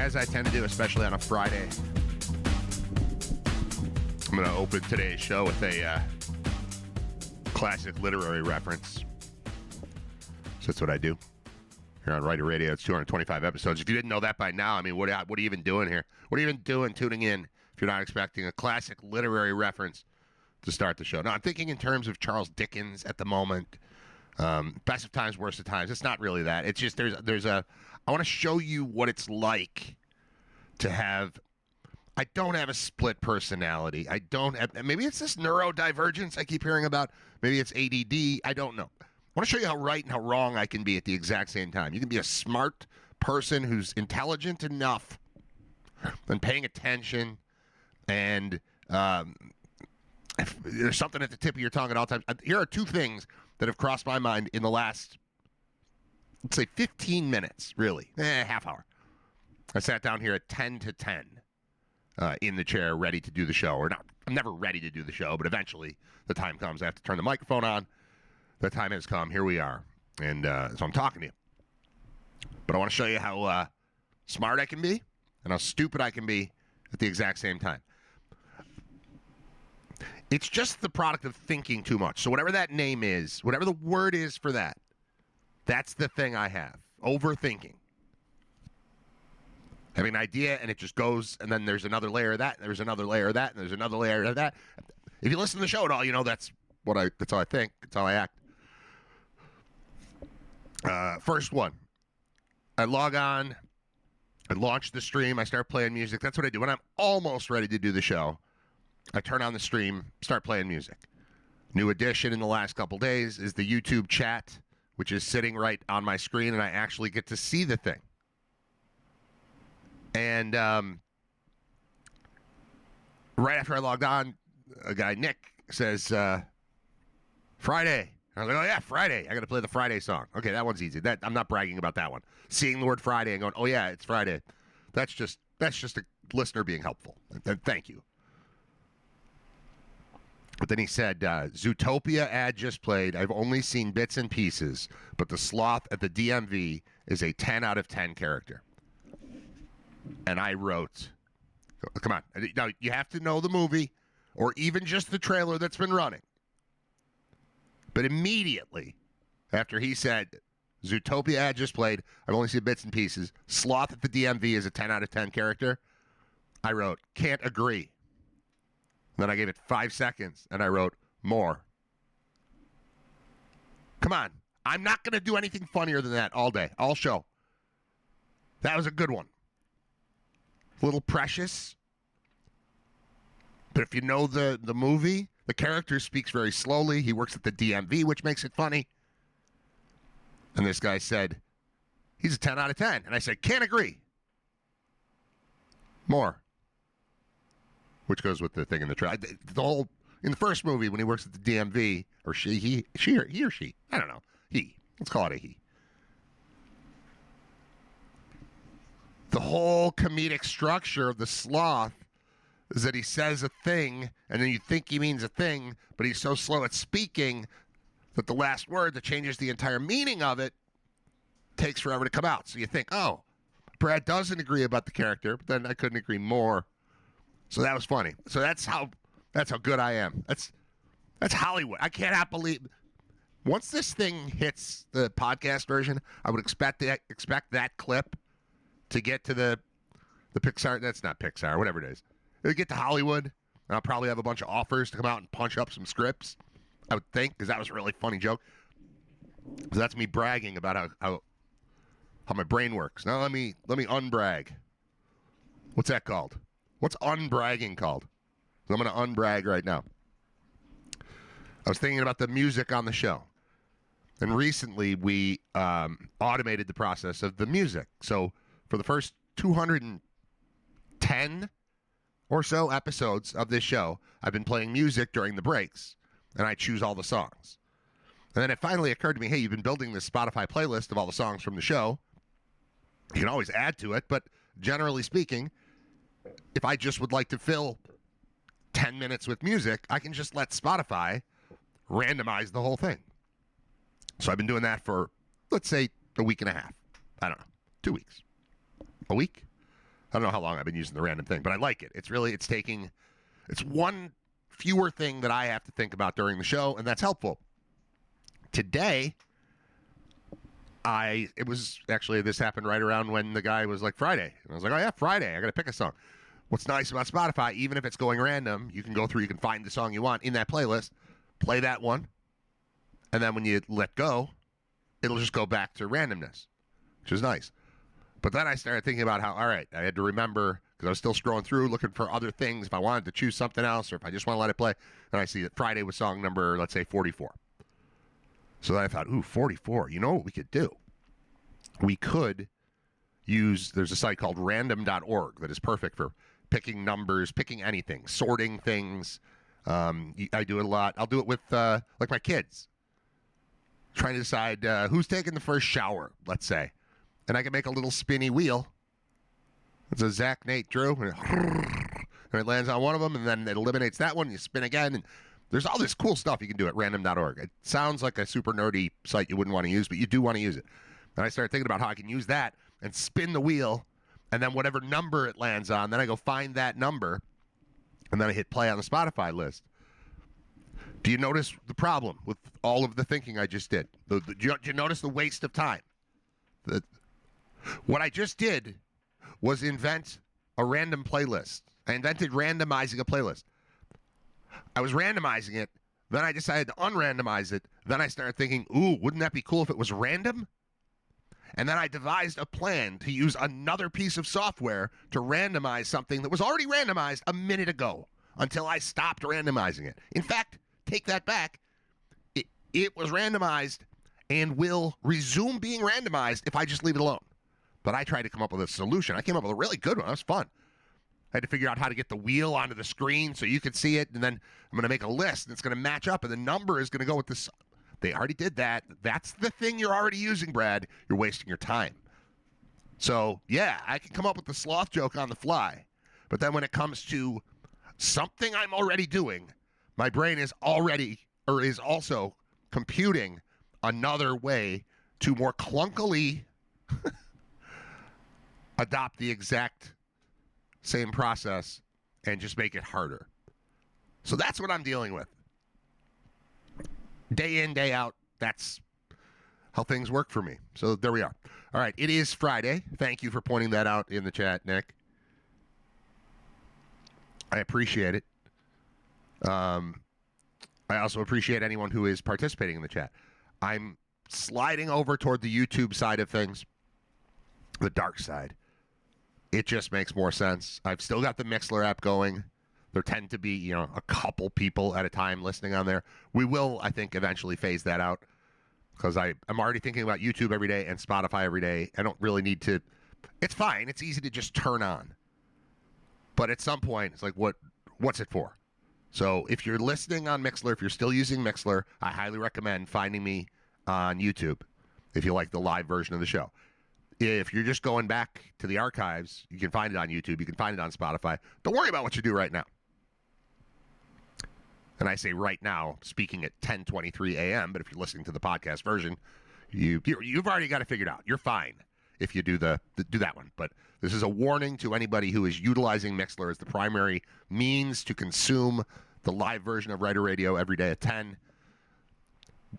as I tend to do, especially on a Friday, I'm going to open today's show with a classic literary reference. So that's what I do here on Riter Radio. It's 225 episodes. If you didn't know that by now, I mean, what are you even doing here? What are you even doing tuning in if you're not expecting a classic literary reference to start the show? No, I'm thinking in terms of Charles Dickens at the moment. Best of times, worst of times. It's not really that. It's just I want to show you what it's like to have. I don't have a split personality. I don't have. Maybe it's this neurodivergence I keep hearing about. Maybe it's ADD. I don't know. I want to show you how right and how wrong I can be at the exact same time. You can be a smart person who's intelligent enough and paying attention, and if there's something at the tip of your tongue at all times. Here are two things that have crossed my mind in the last, let's say, 15 minutes, really. Half hour. I sat down here at 10 to 10 in the chair, ready to do the show. Or not, I'm never ready to do the show, but eventually the time comes. I have to turn the microphone on. The time has come. Here we are. And so I'm talking to you. But I want to show you how smart I can be and how stupid I can be at the exact same time. It's just the product of thinking too much. So whatever that name is, whatever the word is for that, that's the thing I have. Overthinking. Having an idea and it just goes, and then there's another layer of that, and there's another layer of that, and there's another layer of that. If you listen to the show at all, you know that's how I think. That's how I act. First one. I log on. I launch the stream. I start playing music. That's what I do. When I'm almost ready to do the show, I turn on the stream, start playing music. New addition in the last couple days is the YouTube chat, which is sitting right on my screen, and I actually get to see the thing. And right after I logged on, a guy, Nick, says, Friday. I was like, oh, yeah, Friday. I got to play the Friday song. Okay, that one's easy. I'm not bragging about that one. Seeing the word Friday and going, oh, yeah, it's Friday. That's just a listener being helpful. Thank you. But then he said, Zootopia ad just played. I've only seen bits and pieces, but the sloth at the DMV is a 10 out of 10 character. And I wrote, come on. Now, you have to know the movie or even just the trailer that's been running. But immediately after he said, Zootopia ad just played, I've only seen bits and pieces, sloth at the DMV is a 10 out of 10 character, I wrote, can't agree. Then I gave it 5 seconds, and I wrote, more. Come on. I'm not going to do anything funnier than that all day, all show. That was a good one. A little precious. But if you know the movie, the character speaks very slowly. He works at the DMV, which makes it funny. And this guy said, he's a 10 out of 10. And I said, can't agree. More. Which goes with the thing in the trailer. The whole in the first movie when he works at the DMV, or he or she, I don't know, he. Let's call it a he. The whole comedic structure of the sloth is that he says a thing, and then you think he means a thing, but he's so slow at speaking that the last word that changes the entire meaning of it takes forever to come out. So you think, oh, Brad doesn't agree about the character, but then I couldn't agree more. So that was funny. So that's how good I am. That's Hollywood. I cannot believe. Once this thing hits the podcast version, I would expect that clip to get to the Pixar. That's not Pixar. Whatever it is. It'll get to Hollywood, and I'll probably have a bunch of offers to come out and punch up some scripts. I would think, because that was a really funny joke. So that's me bragging about how my brain works. Now let me unbrag. What's that called? What's unbragging called? So I'm going to unbrag right now. I was thinking about the music on the show. And recently we automated the process of the music. So for the first 210 or so episodes of this show, I've been playing music during the breaks. And I choose all the songs. And then it finally occurred to me, hey, you've been building this Spotify playlist of all the songs from the show. You can always add to it, but generally speaking, if I just would like to fill 10 minutes with music, I can just let Spotify randomize the whole thing. So I've been doing that for, let's say, a week and a half. I don't know, 2 weeks. A week? I don't know how long I've been using the random thing, but I like it. It's one fewer thing that I have to think about during the show, and that's helpful. Today, this happened right around when the guy was like Friday. And I was like, oh yeah, Friday, I got to pick a song. What's nice about Spotify, even if it's going random, you can go through, you can find the song you want in that playlist, play that one, and then when you let go, it'll just go back to randomness, which is nice. But then I started thinking about how, all right, I had to remember, because I was still scrolling through, looking for other things, if I wanted to choose something else, or if I just want to let it play, and I see that Friday was song number, let's say, 44. So then I thought, 44, you know what we could do? We could there's a site called random.org that is perfect for picking numbers, picking anything, sorting things. I do it a lot. I'll do it with, like my kids. Trying to decide who's taking the first shower, let's say. And I can make a little spinny wheel. It's a Zach, Nate, Drew. And it lands on one of them, and then it eliminates that one, and you spin again, and there's all this cool stuff you can do at random.org. It sounds like a super nerdy site you wouldn't want to use, but you do want to use it. And I started thinking about how I can use that and spin the wheel, and then whatever number it lands on, then I go find that number, and then I hit play on the Spotify list. Do you notice the problem with all of the thinking I just did? Do you notice the waste of time? What I just did was invent a random playlist. I invented randomizing a playlist. I was randomizing it, then I decided to unrandomize it, then I started thinking, ooh, wouldn't that be cool if it was random? And then I devised a plan to use another piece of software to randomize something that was already randomized a minute ago until I stopped randomizing it. In fact, take that back. It was randomized and will resume being randomized if I just leave it alone. But I tried to come up with a solution. I came up with a really good one. It was fun. I had to figure out how to get the wheel onto the screen so you could see it, and then I'm going to make a list, and it's going to match up, and the number is going to go with this. They already did that. That's the thing you're already using, Brad. You're wasting your time. So, yeah, I can come up with the sloth joke on the fly, but then when it comes to something I'm already doing, my brain is also computing another way to more clunkily adopt the exact same process and just make it harder. So that's what I'm dealing with. Day in, day out, that's how things work for me. So there we are. All right, it is Friday. Thank you for pointing that out in the chat, Nick. I appreciate it. I also appreciate anyone who is participating in the chat. I'm sliding over toward the YouTube side of things, the dark side. It just makes more sense. I've still got the Mixler app going. There tend to be, a couple people at a time listening on there. We will, I think, eventually phase that out because I'm already thinking about YouTube every day and Spotify every day. I don't really need to. It's fine. It's easy to just turn on. But at some point, it's like, what's it for? So if you're listening on Mixler, if you're still using Mixler, I highly recommend finding me on YouTube if you like the live version of the show. If you're just going back to the archives, you can find it on YouTube. You can find it on Spotify. Don't worry about what you do right now. And I say right now, speaking at 10:23 a.m., but if you're listening to the podcast version, you've already got it figured out. You're fine if you do do that one. But this is a warning to anybody who is utilizing Mixler as the primary means to consume the live version of Riter Radio every day at 10.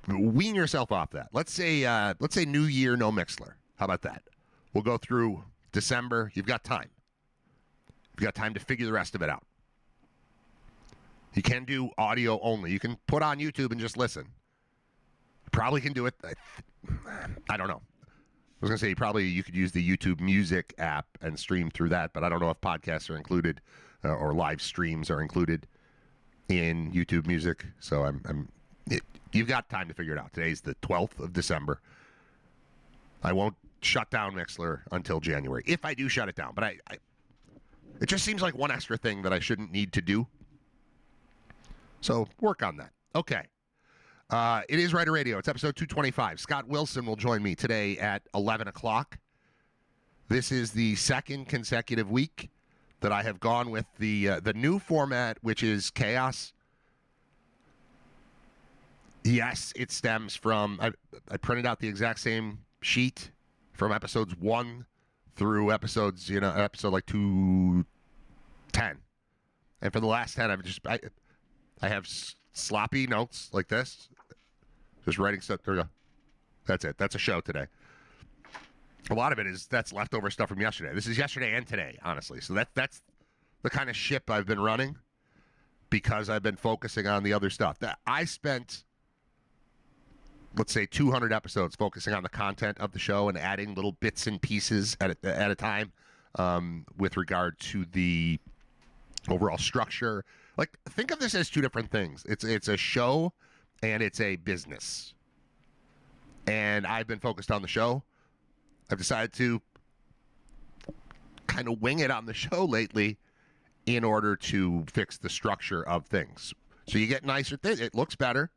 Wean yourself off that. Let's say New Year, no Mixler. How about that? We'll go through December. You've got time. You've got time to figure the rest of it out. You can do audio only. You can put on YouTube and just listen. You probably can do it. I don't know. I was going to say you could use the YouTube Music app and stream through that, but I don't know if podcasts are included or live streams are included in YouTube Music. So you've got time to figure it out. Today's the 12th of December. I won't shut down Mixler until January, if I do shut it down. But it just seems like one extra thing that I shouldn't need to do. So work on that. Okay. It is Riter Radio. It's episode 225. Scott Wilson will join me today at 11 o'clock. This is the second consecutive week that I have gone with the new format, which is chaos. Yes, it stems from, I printed out the exact same sheet from episodes 1 through episodes, episode like 210. And for the last 10, I have sloppy notes like this. Just writing stuff. There we go. That's it. That's a show today. A lot of that's leftover stuff from yesterday. This is yesterday and today, honestly. So that's the kind of ship I've been running because I've been focusing on the other stuff. That I spent, let's say, 200 episodes focusing on the content of the show and adding little bits and pieces at a time with regard to the overall structure. Like, think of this as two different things. It's a show and it's a business. And I've been focused on the show. I've decided to kind of wing it on the show lately in order to fix the structure of things. So you get nicer things. It looks better.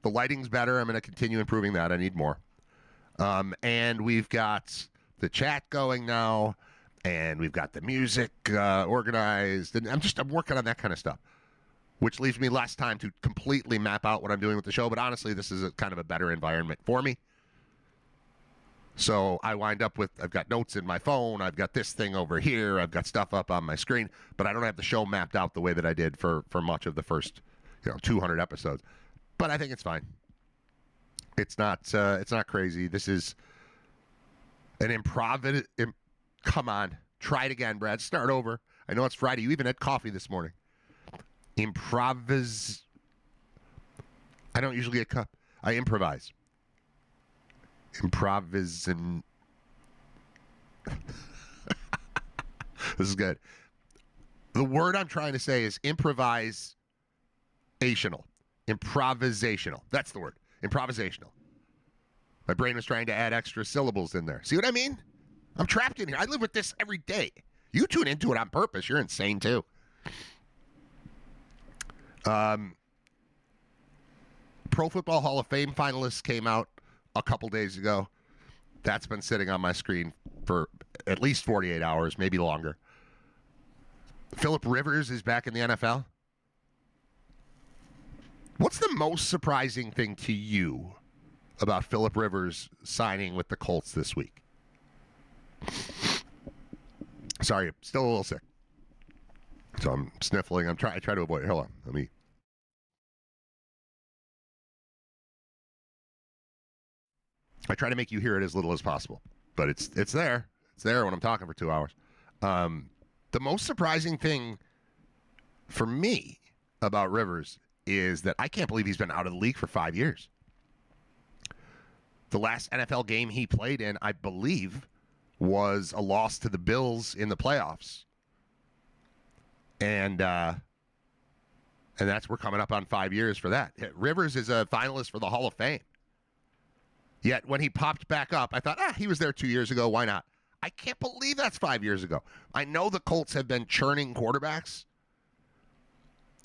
The lighting's better. I'm going to continue improving that. I need more. And we've got the chat going now. And we've got the music organized. And I'm working on that kind of stuff, which leaves me less time to completely map out what I'm doing with the show. But honestly, this is kind of a better environment for me. So I wind up with, I've got notes in my phone, I've got this thing over here, I've got stuff up on my screen, but I don't have the show mapped out the way that I did for much of the first 200 episodes. But I think it's fine. It's not crazy. This is an improv. Come on, try it again, Brad. Start over. I know it's Friday. You even had coffee this morning. I don't usually get cup. I improvise. Improvisation. This is good. The word I'm trying to say is improvisational. Improvisational. That's the word. Improvisational. My brain was trying to add extra syllables in there. See what I mean? I'm trapped in here. I live with this every day. You tune into it on purpose. You're insane too. Pro Football Hall of Fame finalists came out a couple days ago. That's been sitting on my screen for at least 48 hours, maybe longer. Phillip Rivers is back in the NFL. What's the most surprising thing to you about Phillip Rivers signing with the Colts this week? Sorry, still a little sick. So I'm sniffling. I try to avoid it. Hold on. Let me. I try to make you hear it as little as possible, but it's there. It's there when I'm talking for 2 hours. The most surprising thing for me about Rivers is that I can't believe he's been out of the league for 5 years. The last NFL game he played in, I believe, was a loss to the Bills in the playoffs. And we're coming up on 5 years for that. Rivers is a finalist for the Hall of Fame. Yet when he popped back up, I thought, he was there 2 years ago. Why not? I can't believe that's 5 years ago. I know the Colts have been churning quarterbacks.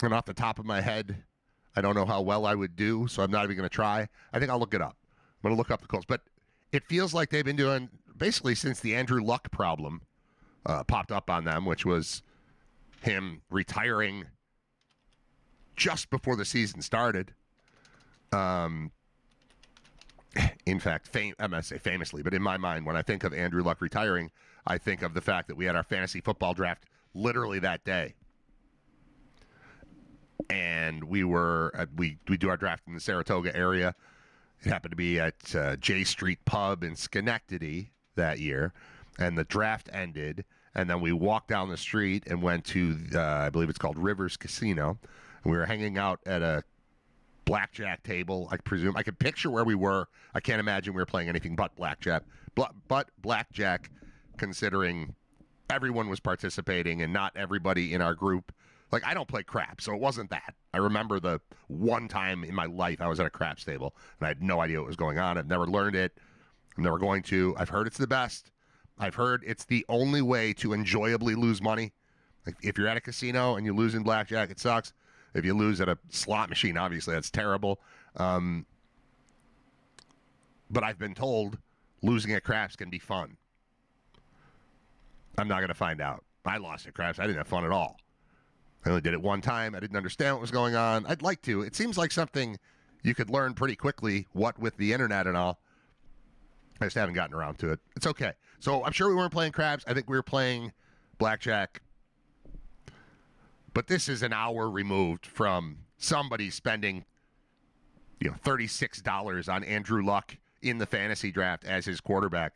And off the top of my head, I don't know how well I would do, so I'm not even going to try. I think I'll look it up. I'm going to look up the Colts. But it feels like they've been doing, basically since the Andrew Luck problem popped up on them, which was him retiring just before the season started. In fact, I'm going to say famously, but in my mind, when I think of Andrew Luck retiring, I think of the fact that we had our fantasy football draft literally that day. And we do our draft in the Saratoga area. It happened to be at J Street Pub in Schenectady that year. And the draft ended. And then we walked down the street and went to, I believe it's called Rivers Casino. And we were hanging out at a blackjack table, I presume. I could picture where we were. I can't imagine we were playing anything but blackjack. But blackjack, considering everyone was participating and not everybody in our group. Like, I don't play craps, so it wasn't that. I remember the one time in my life I was at a craps table, and I had no idea what was going on. I've never learned it. I'm never going to. I've heard it's the best. I've heard it's the only way to enjoyably lose money. Like, if you're at a casino and you lose in blackjack, it sucks. If you lose at a slot machine, obviously, that's terrible. But I've been told losing at craps can be fun. I'm not going to find out. I lost at craps. I didn't have fun at all. I only did it one time. I didn't understand what was going on. I'd like to. It seems like something you could learn pretty quickly, what with the internet and all. I just haven't gotten around to it. It's okay. So I'm sure we weren't playing craps. I think we were playing blackjack. But this is an hour removed from somebody spending, $36 on Andrew Luck in the fantasy draft as his quarterback.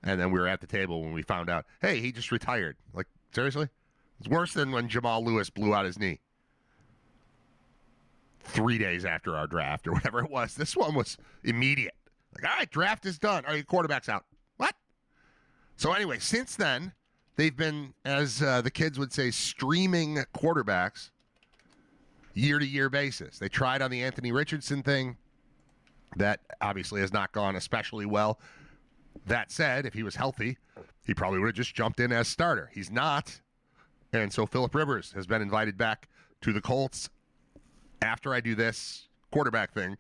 And then we were at the table when we found out, hey, he just retired. Like, seriously? It's worse than when Jamal Lewis blew out his knee 3 days after our draft or whatever it was. This one was immediate. Like, all right, draft is done. All right, your quarterback's out. What? So anyway, since then, they've been, as the kids would say, streaming quarterbacks year-to-year basis. They tried on the Anthony Richardson thing. That obviously has not gone especially well. That said, if he was healthy, he probably would have just jumped in as starter. He's not. And so Phillip Rivers has been invited back to the Colts. After I do this quarterback thing,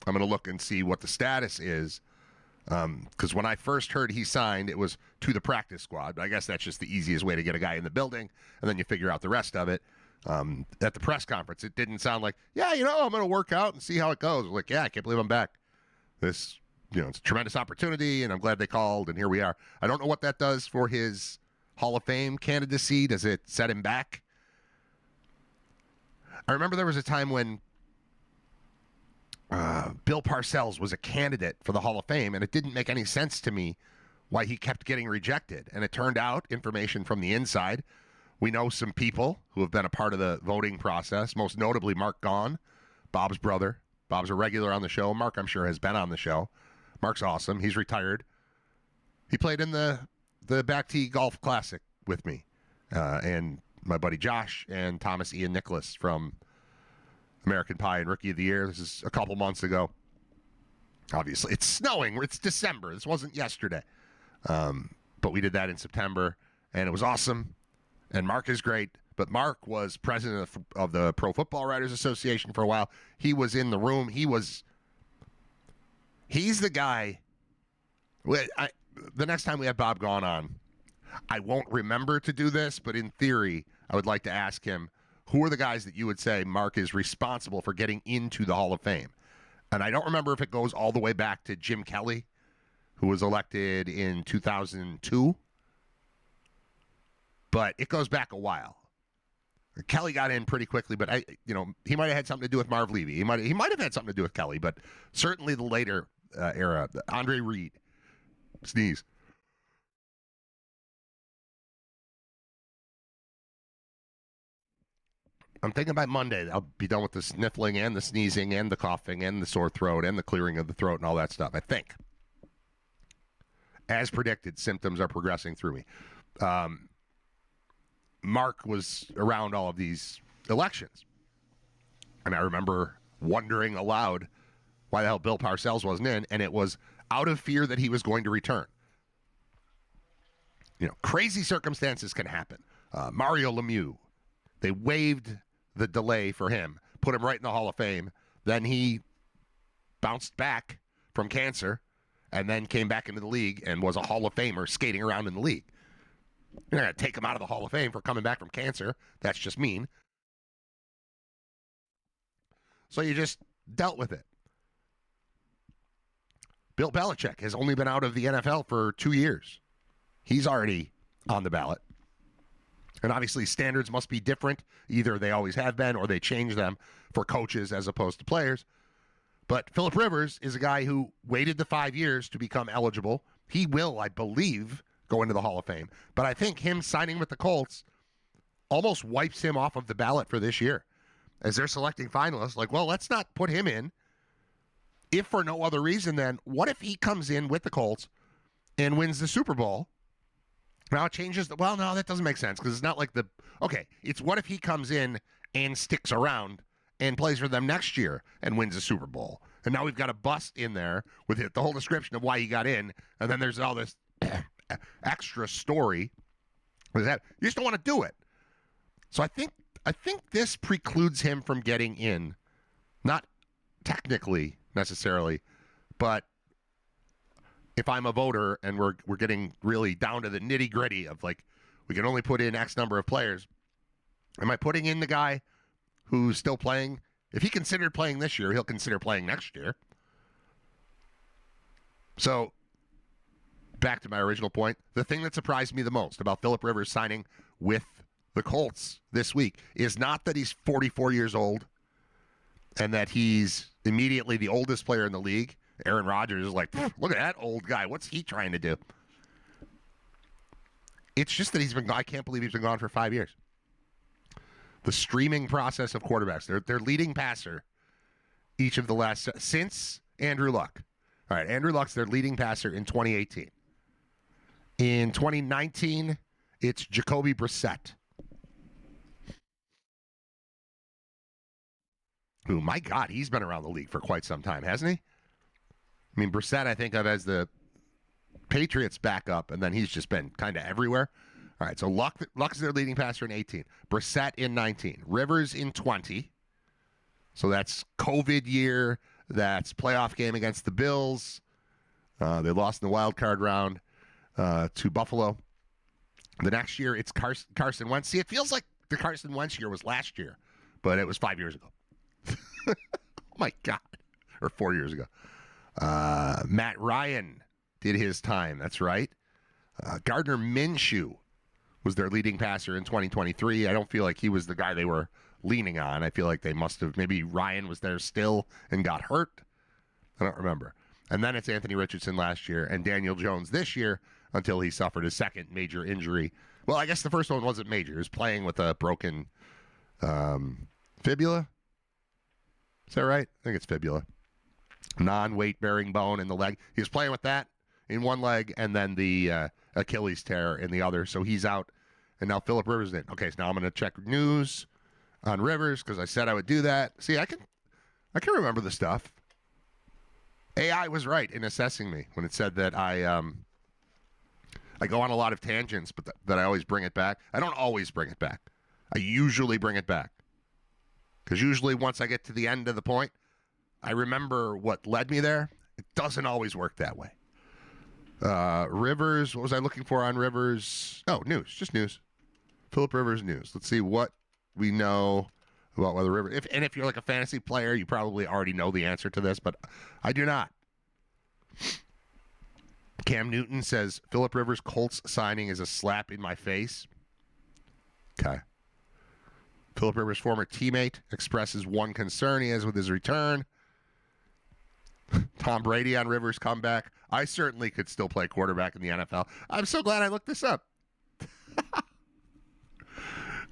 I'm going to look and see what the status is. Because when I first heard he signed, it was to the practice squad. But I guess that's just the easiest way to get a guy in the building, and then you figure out the rest of it. At the press conference, it didn't sound like, I'm going to work out and see how it goes. Like, I can't believe I'm back. This, it's a tremendous opportunity, and I'm glad they called, and here we are. I don't know what that does for his Hall of Fame candidacy. Does it set him back? I remember there was a time when Bill Parcells was a candidate for the Hall of Fame, and it didn't make any sense to me why he kept getting rejected. And it turned out, information from the inside, we know some people who have been a part of the voting process, most notably Mark Gaughan, Bob's brother. Bob's a regular on the show. Mark, I'm sure, has been on the show. Mark's awesome. He's retired. He played in the Back Tee Golf Classic with me, and my buddy Josh and Thomas Ian Nicholas from American Pie and Rookie of the Year. This is a couple months ago. Obviously, it's snowing. It's December. This wasn't yesterday. But we did that in September, and it was awesome. And Mark is great. But Mark was president of the Pro Football Writers Association for a while. He was in the room. He's the guy. The next time we have Bob Gaughan on, I won't remember to do this, but in theory, I would like to ask him, who are the guys that you would say Mark is responsible for getting into the Hall of Fame? And I don't remember if it goes all the way back to Jim Kelly, who was elected in 2002. But it goes back a while. Kelly got in pretty quickly, but he might have had something to do with Marv Levy. He might have had something to do with Kelly, but certainly the later era, Andre Reed, sneeze. I'm thinking by Monday I'll be done with the sniffling and the sneezing and the coughing and the sore throat and the clearing of the throat and all that stuff, I think. As predicted, symptoms are progressing through me. Mark was around all of these elections. And I remember wondering aloud why the hell Bill Parcells wasn't in, and it was out of fear that he was going to return. Crazy circumstances can happen. Mario Lemieux, they waived the delay for him, put him right in the Hall of Fame. Then he bounced back from cancer and then came back into the league and was a Hall of Famer skating around in the league. You're not going to take him out of the Hall of Fame for coming back from cancer. That's just mean. So you just dealt with it. Bill Belichick has only been out of the NFL for 2 years. He's already on the ballot. And obviously standards must be different. Either they always have been or they change them for coaches as opposed to players. But Phillip Rivers is a guy who waited the 5 years to become eligible. He will, I believe, go into the Hall of Fame. But I think him signing with the Colts almost wipes him off of the ballot for this year. As they're selecting finalists, let's not put him in. If for no other reason, then what if he comes in with the Colts and wins the Super Bowl? Now it changes no, that doesn't make sense because it's not like it's what if he comes in and sticks around and plays for them next year and wins the Super Bowl. And now we've got a bust in there with the whole description of why he got in, and then there's all this extra story. You just don't want to do it. So I think this precludes him from getting in. Not technically necessarily, but if I'm a voter and we're getting really down to the nitty-gritty of we can only put in X number of players, am I putting in the guy who's still playing? If he considered playing this year, he'll consider playing next year. So back to my original point, the thing that surprised me the most about Phillip Rivers signing with the Colts this week is not that he's 44 years old and that he's immediately the oldest player in the league. Aaron Rodgers is like, look at that old guy. What's he trying to do? It's just that I can't believe he's been gone for 5 years. The streaming process of quarterbacks. Their leading passer each of the last, since Andrew Luck. All right, Andrew Luck's their leading passer in 2018. In 2019, it's Jacoby Brissett. Who, my God, he's been around the league for quite some time, hasn't he? I mean, Brissett I think of as the Patriots backup, and then he's just been kind of everywhere. All right, so Luck's their leading passer in 18. Brissett in 19. Rivers in 20. So that's COVID year. That's playoff game against the Bills. They lost in the wild card round to Buffalo. The next year, it's Carson Wentz. See, it feels like the Carson Wentz year was last year, but it was 5 years ago. Oh, my God. Or 4 years ago. Matt Ryan did his time. That's right. Gardner Minshew was their leading passer in 2023. I don't feel like he was the guy they were leaning on. I feel like they must have, maybe Ryan was there still and got hurt. I don't remember. And then it's Anthony Richardson last year and Daniel Jones this year until he suffered his second major injury. Well, I guess the first one wasn't major. He was playing with a broken fibula. Is that right? I think it's fibula. Non-weight-bearing bone in the leg. He was playing with that in one leg and then the Achilles tear in the other. So he's out. And now Phillip Rivers is in. Okay, so now I'm going to check news on Rivers because I said I would do that. See, I can remember the stuff. AI was right in assessing me when it said that I go on a lot of tangents, but that I always bring it back. I don't always bring it back. I usually bring it back. Because usually once I get to the end of the point, I remember what led me there. It doesn't always work that way. Rivers, what was I looking for on Rivers? Oh, news, just news. Phillip Rivers news. Let's see what we know about whether Rivers, if you're like a fantasy player, you probably already know the answer to this, but I do not. Cam Newton says Phillip Rivers Colts signing is a slap in my face. Okay. Phillip Rivers' former teammate expresses one concern he has with his return. Tom Brady on Rivers' comeback. I certainly could still play quarterback in the NFL. I'm so glad I looked this up.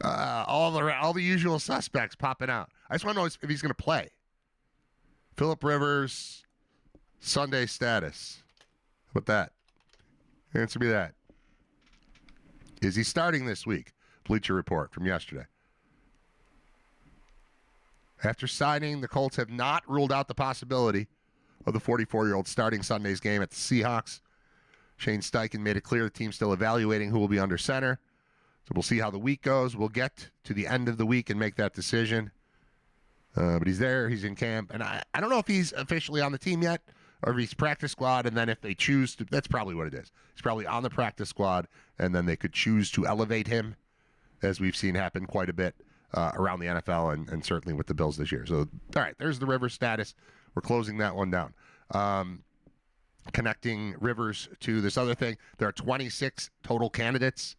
All the usual suspects popping out. I just want to know if he's going to play. Phillip Rivers, Sunday status. How about that? Answer me that. Is he starting this week? Bleacher Report from yesterday. After signing, the Colts have not ruled out the possibility of the 44-year-old starting Sunday's game at the Seahawks. Shane Steichen made it clear the team's still evaluating who will be under center. So we'll see how the week goes. We'll get to the end of the week and make that decision. But he's there. He's in camp. And I don't know if he's officially on the team yet or if he's practice squad. And then if they choose to, that's probably what it is. He's probably on the practice squad. And then they could choose to elevate him, as we've seen happen quite a bit around the NFL and certainly with the Bills this year. So, all right, there's the Rivers status. We're closing that one down. Connecting Rivers to this other thing, there are 26 total candidates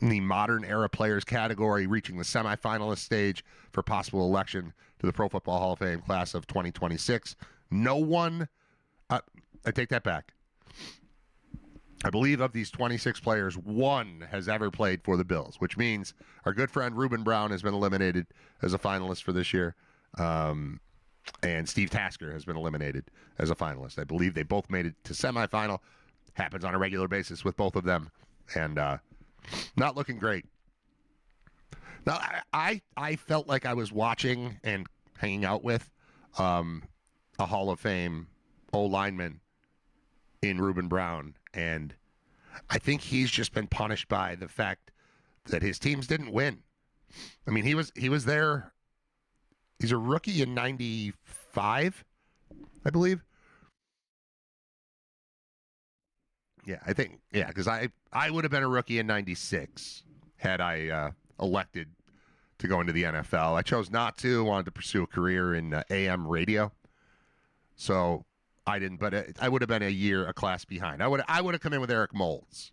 in the modern era players category reaching the semifinalist stage for possible election to the Pro Football Hall of Fame class of 2026. No one, I take that back. I believe of these 26 players, one has ever played for the Bills, which means our good friend Reuben Brown has been eliminated as a finalist for this year. And Steve Tasker has been eliminated as a finalist. I believe they both made it to semifinal. Happens on a regular basis with both of them. And not looking great. Now, I felt like I was watching and hanging out with a Hall of Fame O-lineman in Reuben Brown. And I think he's just been punished by the fact that his teams didn't win. I mean, he was there. He's a rookie in 95, I believe. Yeah, I think, yeah, because I would have been a rookie in 96 had I elected to go into the NFL. I chose not to. Wanted to pursue a career in AM radio. So I didn't, but I would have been a class behind. I would have come in with Eric Moulds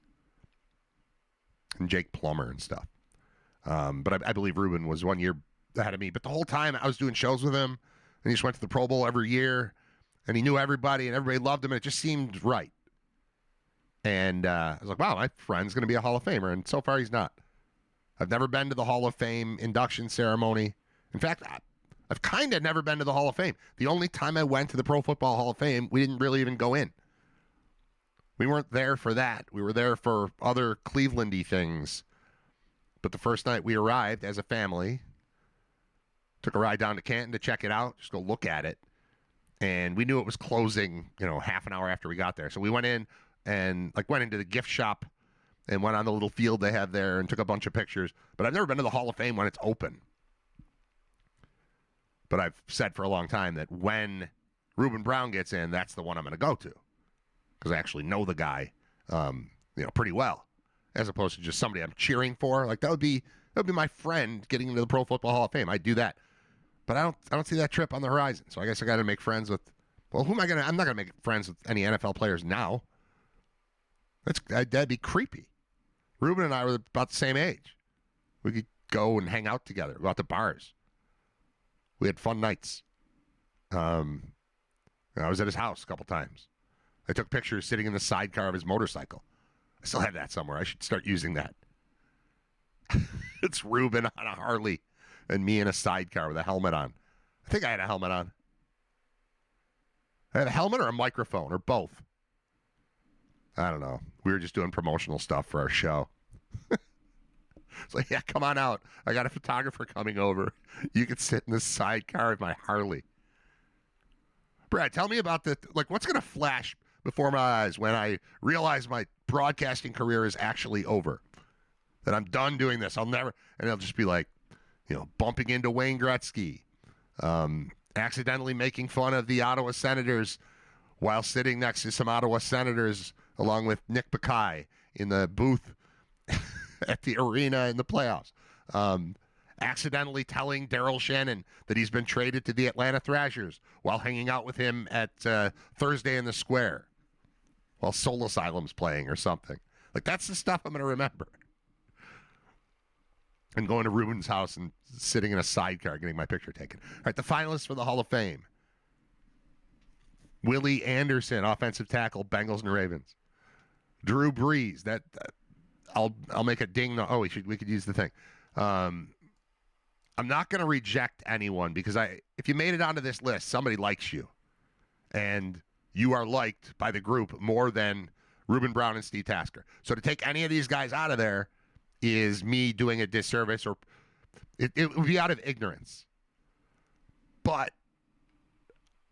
and Jake Plummer and stuff. But I believe Ruben was 1 year ahead of me. But the whole time I was doing shows with him, and he just went to the Pro Bowl every year, and he knew everybody, and everybody loved him, and it just seemed right. And I was like, wow, my friend's going to be a Hall of Famer, and so far he's not. I've never been to the Hall of Fame induction ceremony. In fact, I've kind of never been to the Hall of Fame. The only time I went to the Pro Football Hall of Fame, we didn't really even go in. We weren't there for that. We were there for other Cleveland-y things. But the first night we arrived as a family, took a ride down to Canton to check it out, just go look at it. And we knew it was closing, half an hour after we got there. So we went in and went into the gift shop and went on the little field they have there and took a bunch of pictures. But I've never been to the Hall of Fame when it's open. But I've said for a long time that when Reuben Brown gets in, that's the one I'm going to go to. Because I actually know the guy, pretty well. As opposed to just somebody I'm cheering for. That would be my friend getting into the Pro Football Hall of Fame. I'd do that. But I don't see that trip on the horizon. So I guess I got to make friends with, who am I going to, I'm not going to make friends with any NFL players now. That'd be creepy. Ruben and I were about the same age. We could go and hang out together, go out to bars. We had fun nights. I was at his house a couple times. I took pictures sitting in the sidecar of his motorcycle. I still have that somewhere. I should start using that. It's Ruben on a Harley and me in a sidecar with a helmet on. I think I had a helmet on. I had a helmet or a microphone or both. I don't know. We were just doing promotional stuff for our show. It's like, yeah, come on out. I got a photographer coming over. You can sit in the sidecar of my Harley. Brad, tell me about what's going to flash before my eyes when I realize my broadcasting career is actually over. That I'm done doing this. And it'll just be bumping into Wayne Gretzky, accidentally making fun of the Ottawa Senators while sitting next to some Ottawa Senators along with Nick Bakay in the booth at the arena in the playoffs. Accidentally telling Daryl Shannon that he's been traded to the Atlanta Thrashers while hanging out with him at Thursday in the Square while Soul Asylum's playing or something. That's the stuff I'm going to remember. And going to Ruben's house and sitting in a sidecar getting my picture taken. All right, the finalists for the Hall of Fame. Willie Anderson, offensive tackle, Bengals and Ravens. Drew Brees, I'll make a ding. Oh, we could use the thing. I'm not going to reject anyone because if you made it onto this list, somebody likes you. And you are liked by the group more than Reuben Brown and Steve Tasker. So to take any of these guys out of there is me doing a disservice, or it would be out of ignorance. But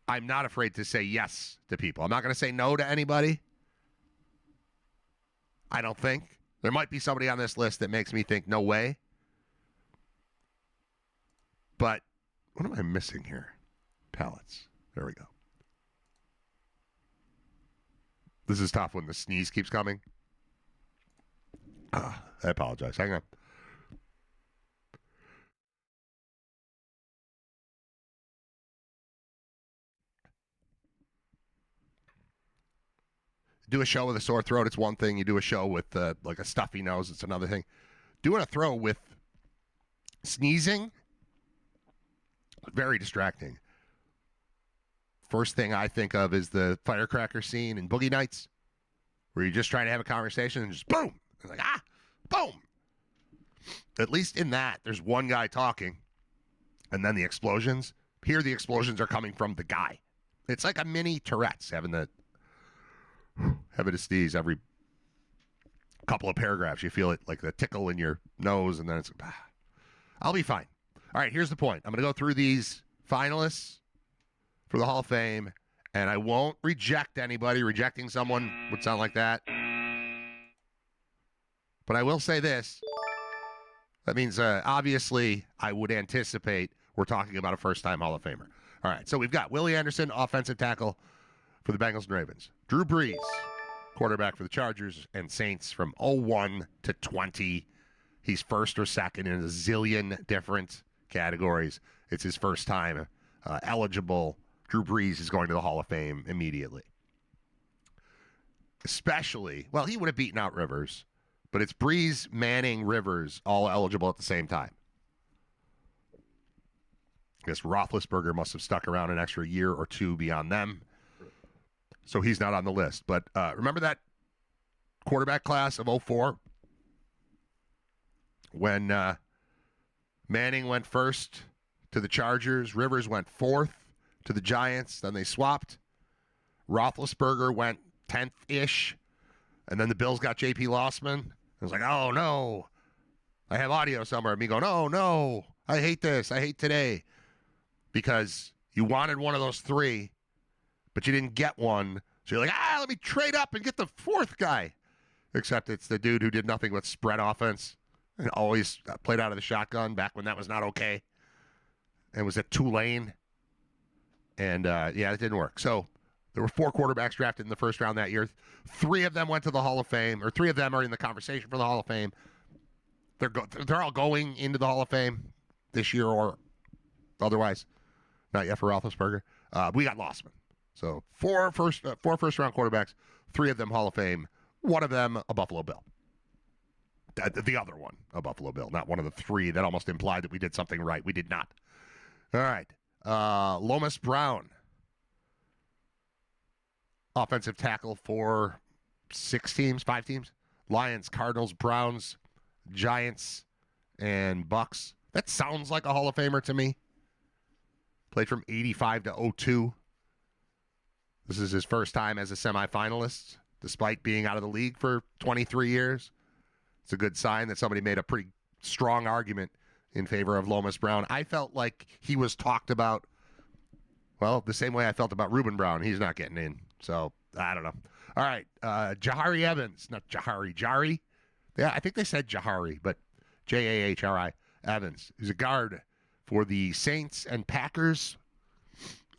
I'm not afraid to say yes to people. I'm not going to say no to anybody. I don't think. There might be somebody on this list that makes me think, no way. But what am I missing here? Pallets. There we go. This is tough when the sneeze keeps coming. I apologize. Hang on. Do a show with a sore throat, it's one thing. You do a show with a stuffy nose, it's another thing. Doing a throw with sneezing, very distracting. First thing I think of is the firecracker scene in Boogie Nights, where you're just trying to have a conversation and just boom. It's boom. At least in that, there's one guy talking, and then the explosions. Here, the explosions are coming from the guy. It's like a mini Tourette's, having to sneeze every couple of paragraphs. You feel it like the tickle in your nose, and then it's, I'll be fine. All right, here's the point. I'm going to go through these finalists for the Hall of Fame, and I won't reject anybody. Rejecting someone would sound like that. But I will say this. That means, obviously, I would anticipate we're talking about a first-time Hall of Famer. All right, so we've got Willie Anderson, offensive tackle for the Bengals and Ravens. Drew Brees, quarterback for the Chargers and Saints from 01 to 20. He's first or second in a zillion different categories. It's his first time eligible Drew Brees is going to the Hall of Fame immediately. Especially, well, he would have beaten out Rivers, but it's Brees, Manning, Rivers all eligible at the same time. I guess Roethlisberger must have stuck around an extra year or two beyond them, so he's not on the list. But remember that quarterback class of 04 when Manning went first to the Chargers, Rivers went fourth to the Giants, then they swapped. Roethlisberger went 10th-ish, and then the Bills got J.P. Lossman. I was like, oh, no. I have audio somewhere of me going, oh, no, I hate this. I hate today. Because you wanted one of those three, but you didn't get one. So you're like, let me trade up and get the fourth guy. Except it's the dude who did nothing but spread offense and always played out of the shotgun back when that was not okay. And was at Tulane. And, it didn't work. So there were 4 quarterbacks drafted in the first round that year. 3 of them went to the Hall of Fame, or 3 of them are in the conversation for the Hall of Fame. They're all going into the Hall of Fame this year or otherwise. Not yet for Roethlisberger. We got Lossman. So 4 first-round quarterbacks, 3 of them Hall of Fame, 1 of them a Buffalo Bill. The other one a Buffalo Bill, not one of the 3 that almost implied that we did something right. We did not. All right. Lomas Brown, offensive tackle for 5 teams. Lions, Cardinals, Browns, Giants, and Bucks. That sounds like a Hall of Famer to me. Played from 85 to 02. This is his first time as a semifinalist, despite being out of the league for 23 years. It's a good sign that somebody made a pretty strong argument in favor of Lomas Brown. I felt like he was talked about, well, the same way I felt about Reuben Brown. He's not getting in, so I don't know. All right, Jahari Evans, not Jahari, Jari. Yeah, I think they said Jahari, but Jahri Evans, who's a guard for the Saints and Packers.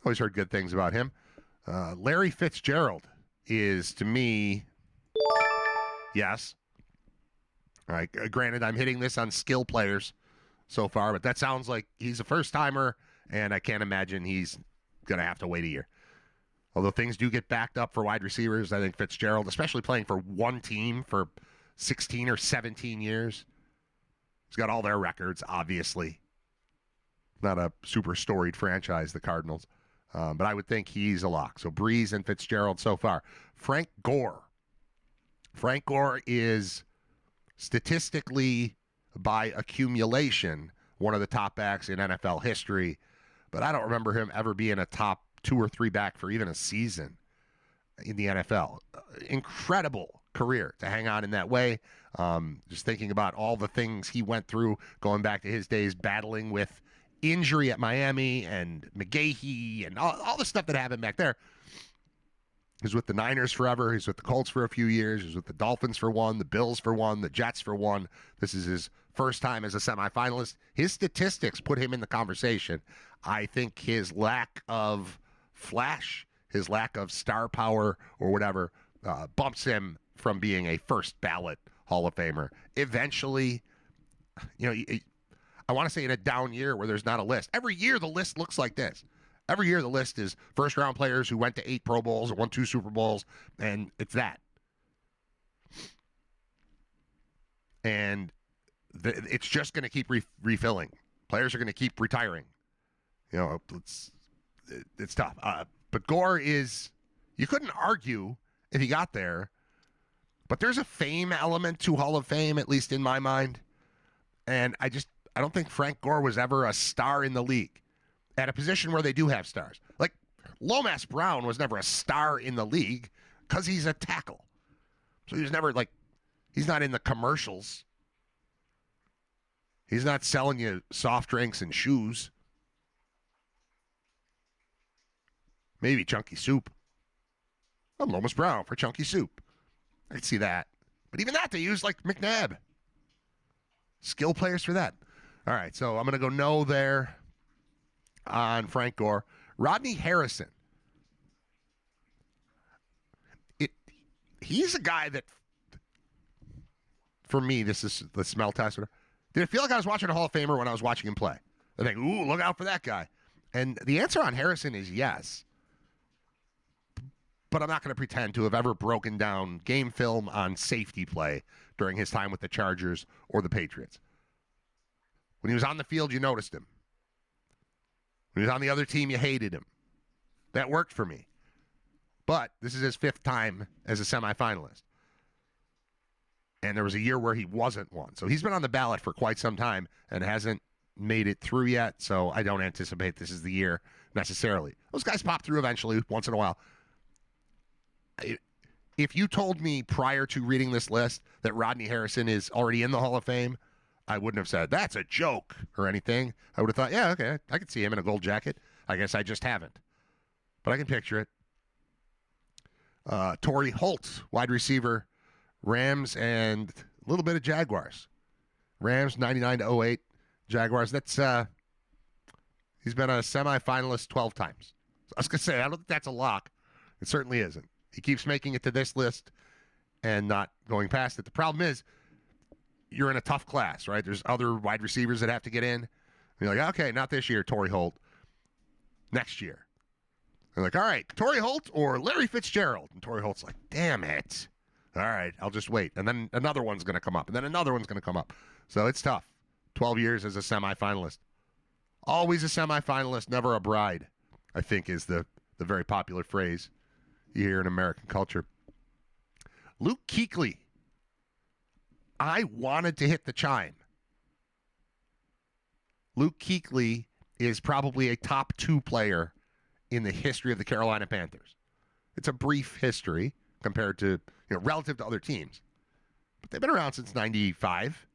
Always heard good things about him. Larry Fitzgerald is, to me, yes. All right, granted, I'm hitting this on skill players so far, but that sounds like he's a first-timer, and I can't imagine he's going to have to wait a year. Although things do get backed up for wide receivers, I think Fitzgerald, especially playing for one team for 16 or 17 years, he's got all their records, obviously. Not a super storied franchise, the Cardinals. But I would think he's a lock. So Brees and Fitzgerald so far. Frank Gore. Frank Gore is statistically, by accumulation, one of the top backs in NFL history. But I don't remember him ever being a top 2 or 3 back for even a season in the NFL. Incredible career to hang on in that way. Just thinking about all the things he went through, going back to his days battling with injury at Miami and McGahee and all the stuff that happened back there. He was with the Niners forever. He's with the Colts for a few years. He was with the Dolphins for 1, the Bills for 1, the Jets for 1. This is his first time as a semifinalist. His statistics put him in the conversation. I think his lack of flash, his lack of star power or whatever, bumps him from being a first ballot Hall of Famer. Eventually, I want to say in a down year where there's not a list. Every year the list looks like this. Every year the list is first-round players who went to 8 Pro Bowls or won 2 Super Bowls, and it's that. And it's just going to keep refilling. Players are going to keep retiring. It's tough. But Gore is, you couldn't argue if he got there, but there's a fame element to Hall of Fame, at least in my mind. And I don't think Frank Gore was ever a star in the league at a position where they do have stars. Like Lomas Brown was never a star in the league because he's a tackle. So he was never he's not in the commercials. He's not selling you soft drinks and shoes. Maybe Chunky Soup. I'm Lomas Brown for Chunky Soup. I can see that. But even that they use like McNabb. Skill players for that. All right, so I'm going to go no there on Frank Gore. Rodney Harrison. He's a guy that, for me, this is the smell test. Did it feel like I was watching a Hall of Famer when I was watching him play? I think, ooh, look out for that guy. And the answer on Harrison is yes. but I'm not going to pretend to have ever broken down game film on safety play during his time with the Chargers or the Patriots. When he was on the field, you noticed him. When he was on the other team, you hated him. That worked for me. But this is his 5th time as a semifinalist. And there was a year where he wasn't one. So he's been on the ballot for quite some time and hasn't made it through yet. So I don't anticipate this is the year necessarily. Those guys pop through eventually, once in a while. If you told me prior to reading this list that Rodney Harrison is already in the Hall of Fame, I wouldn't have said, that's a joke or anything. I would have thought, yeah, okay, I could see him in a gold jacket. I guess I just haven't. But I can picture it. Torrey Holt, wide receiver, Rams, and a little bit of Jaguars. Rams, 99 to 08. Jaguars, that's he's been a semifinalist 12 times. So I was going to say, I don't think that's a lock. It certainly isn't. He keeps making it to this list and not going past it. The problem is you're in a tough class, right? There's other wide receivers that have to get in. And you're like, okay, not this year, Torrey Holt. Next year. They're like, all right, Torrey Holt or Larry Fitzgerald. And Torrey Holt's like, damn it. All right, I'll just wait. And then another one's going to come up. And then another one's going to come up. So it's tough. 12 years as a semifinalist. Always a semifinalist, never a bride, I think is the very popular phrase you hear in American culture. Luke Kuechly. I wanted to hit the chime. Luke Kuechly is probably a top 2 player in the history of the Carolina Panthers. It's a brief history compared to, relative to other teams. But they've been around since 95.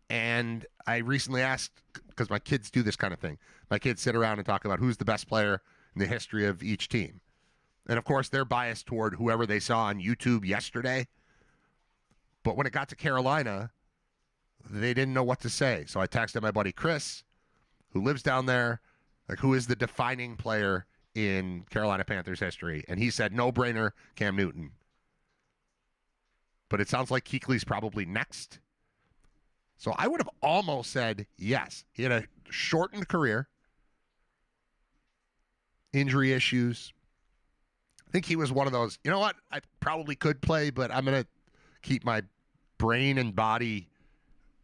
And I recently asked, because my kids do this kind of thing. My kids sit around and talk about who's the best player in the history of each team. And, of course, they're biased toward whoever they saw on YouTube yesterday. But when it got to Carolina, they didn't know what to say. So I texted my buddy Chris, who lives down there, like, who is the defining player in Carolina Panthers history? And he said, no-brainer, Cam Newton. But it sounds like Kuechly's probably next. So I would have almost said yes. He had a shortened career, injury issues. I think he was one of those, you know what, I probably could play, but I'm going to keep my brain and body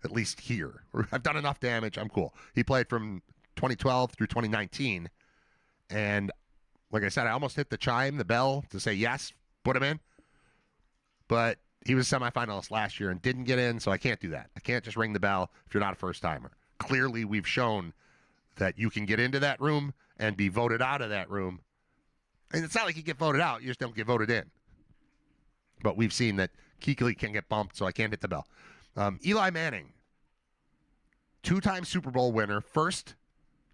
at least here. I've done enough damage. I'm cool. He played from 2012 through 2019. And like I said, I almost hit the bell to say yes, put him in. But he was a semifinalist last year and didn't get in, so I can't do that. I can't just ring the bell if you're not a first-timer. Clearly, we've shown that you can get into that room and be voted out of that room. And it's not like you get voted out. You just don't get voted in. But we've seen that Kuechly can get bumped, so I can't hit the bell. Eli Manning, 2-time Super Bowl winner, first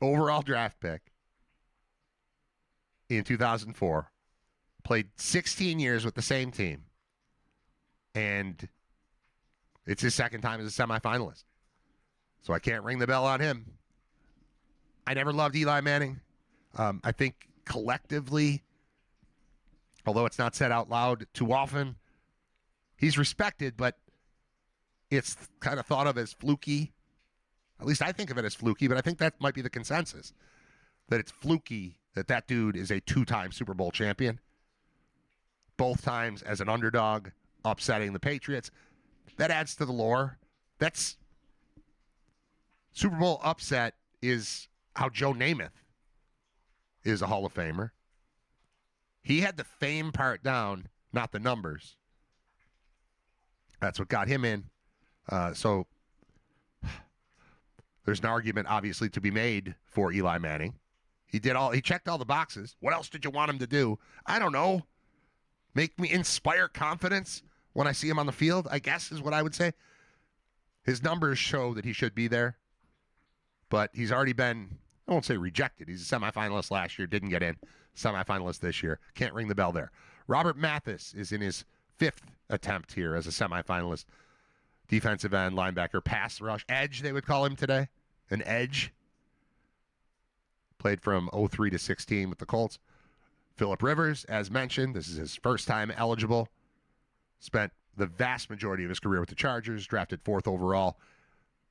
overall draft pick in 2004, played 16 years with the same team, and it's his second time as a semifinalist. So I can't ring the bell on him. I never loved Eli Manning. I think collectively, although it's not said out loud too often, he's respected, but it's kind of thought of as fluky. At least I think of it as fluky, but I think that might be the consensus, that it's fluky that dude is a 2-time Super Bowl champion, both times as an underdog, upsetting the Patriots. That adds to the lore. That's Super Bowl upset is how Joe Namath is a Hall of Famer. He had the fame part down, not the numbers. That's what got him in. So there's an argument, obviously, to be made for Eli Manning. He checked all the boxes. What else did you want him to do? I don't know. Make me inspire confidence when I see him on the field, I guess is what I would say. His numbers show that he should be there. But he's already been, I won't say rejected. He's a semifinalist last year, didn't get in. Semifinalist this year. Can't ring the bell there. Robert Mathis is in his 5th attempt here as a semifinalist. Defensive end, linebacker, pass rush, edge, they would call him today. An edge. Played from 03 to 16 with the Colts. Phillip Rivers, as mentioned, this is his first time eligible. Spent the vast majority of his career with the Chargers, drafted 4th overall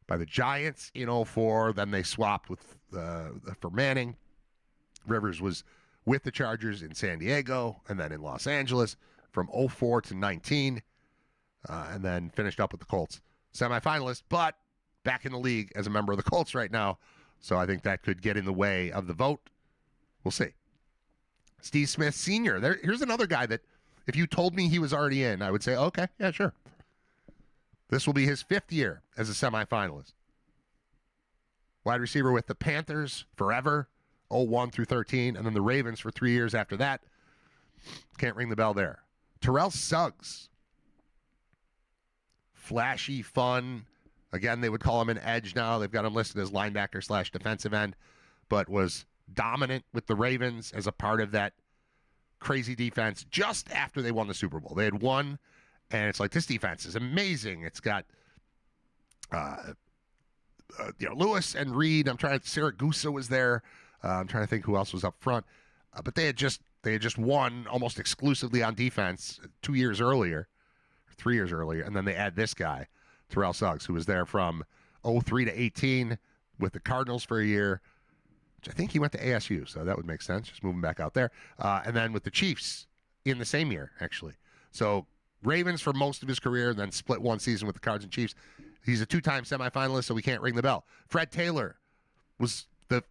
by the Giants in 04. Then they swapped for Manning. Rivers was with the Chargers in San Diego and then in Los Angeles from 04 to 19, and then finished up with the Colts. Semifinalist, but back in the league as a member of the Colts right now. So I think that could get in the way of the vote. We'll see. Steve Smith Sr. Here's another guy that if you told me he was already in, I would say, okay, yeah, sure. This will be his 5th year as a semifinalist. Wide receiver with the Panthers forever, 01 through 13, and then the Ravens for 3 years after that. Can't ring the bell there. Terrell Suggs. Flashy, fun. Again, they would call him an edge now. They've got him listed as linebacker / defensive end, but was dominant with the Ravens as a part of that crazy defense just after they won the Super Bowl. They had won, and it's like, this defense is amazing. It's got Lewis and Reed. Saragusa was there. I'm trying to think who else was up front. But they had just won almost exclusively on defense 2 years earlier, 3 years earlier, and then they add this guy, Terrell Suggs, who was there from 03 to 18 with the Cardinals for a year, which I think he went to ASU, so that would make sense, just moving back out there. And then with the Chiefs in the same year, actually. So Ravens for most of his career, then split one season with the Cards and Chiefs. He's a 2-time semifinalist, so we can't ring the bell. Fred Taylor was the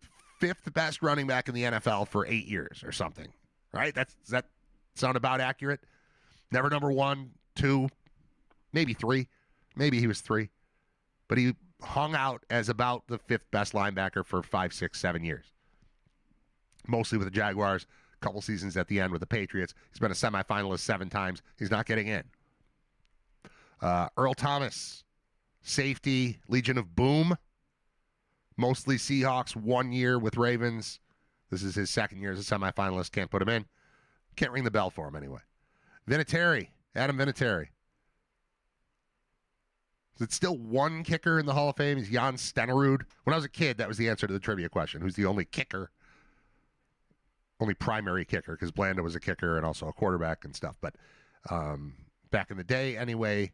5th best running back in the NFL for 8 years or something, right? Does that sound about accurate? Never number 1, 2, maybe 3. Maybe he was 3. But he hung out as about the 5th best linebacker for 5, 6, 7 years. Mostly with the Jaguars, a couple seasons at the end with the Patriots. He's been a semifinalist 7 times. He's not getting in. Earl Thomas, safety, Legion of Boom. Mostly Seahawks, 1 year with Ravens. This is his 2nd year as a semifinalist. Can't put him in. Can't ring the bell for him anyway. Vinatieri, Adam Vinatieri. Is it still one kicker in the Hall of Fame? He's Jan Stenerud. When I was a kid, that was the answer to the trivia question. Who's the only kicker? Only primary kicker, because Blanda was a kicker and also a quarterback and stuff. But back in the day, anyway,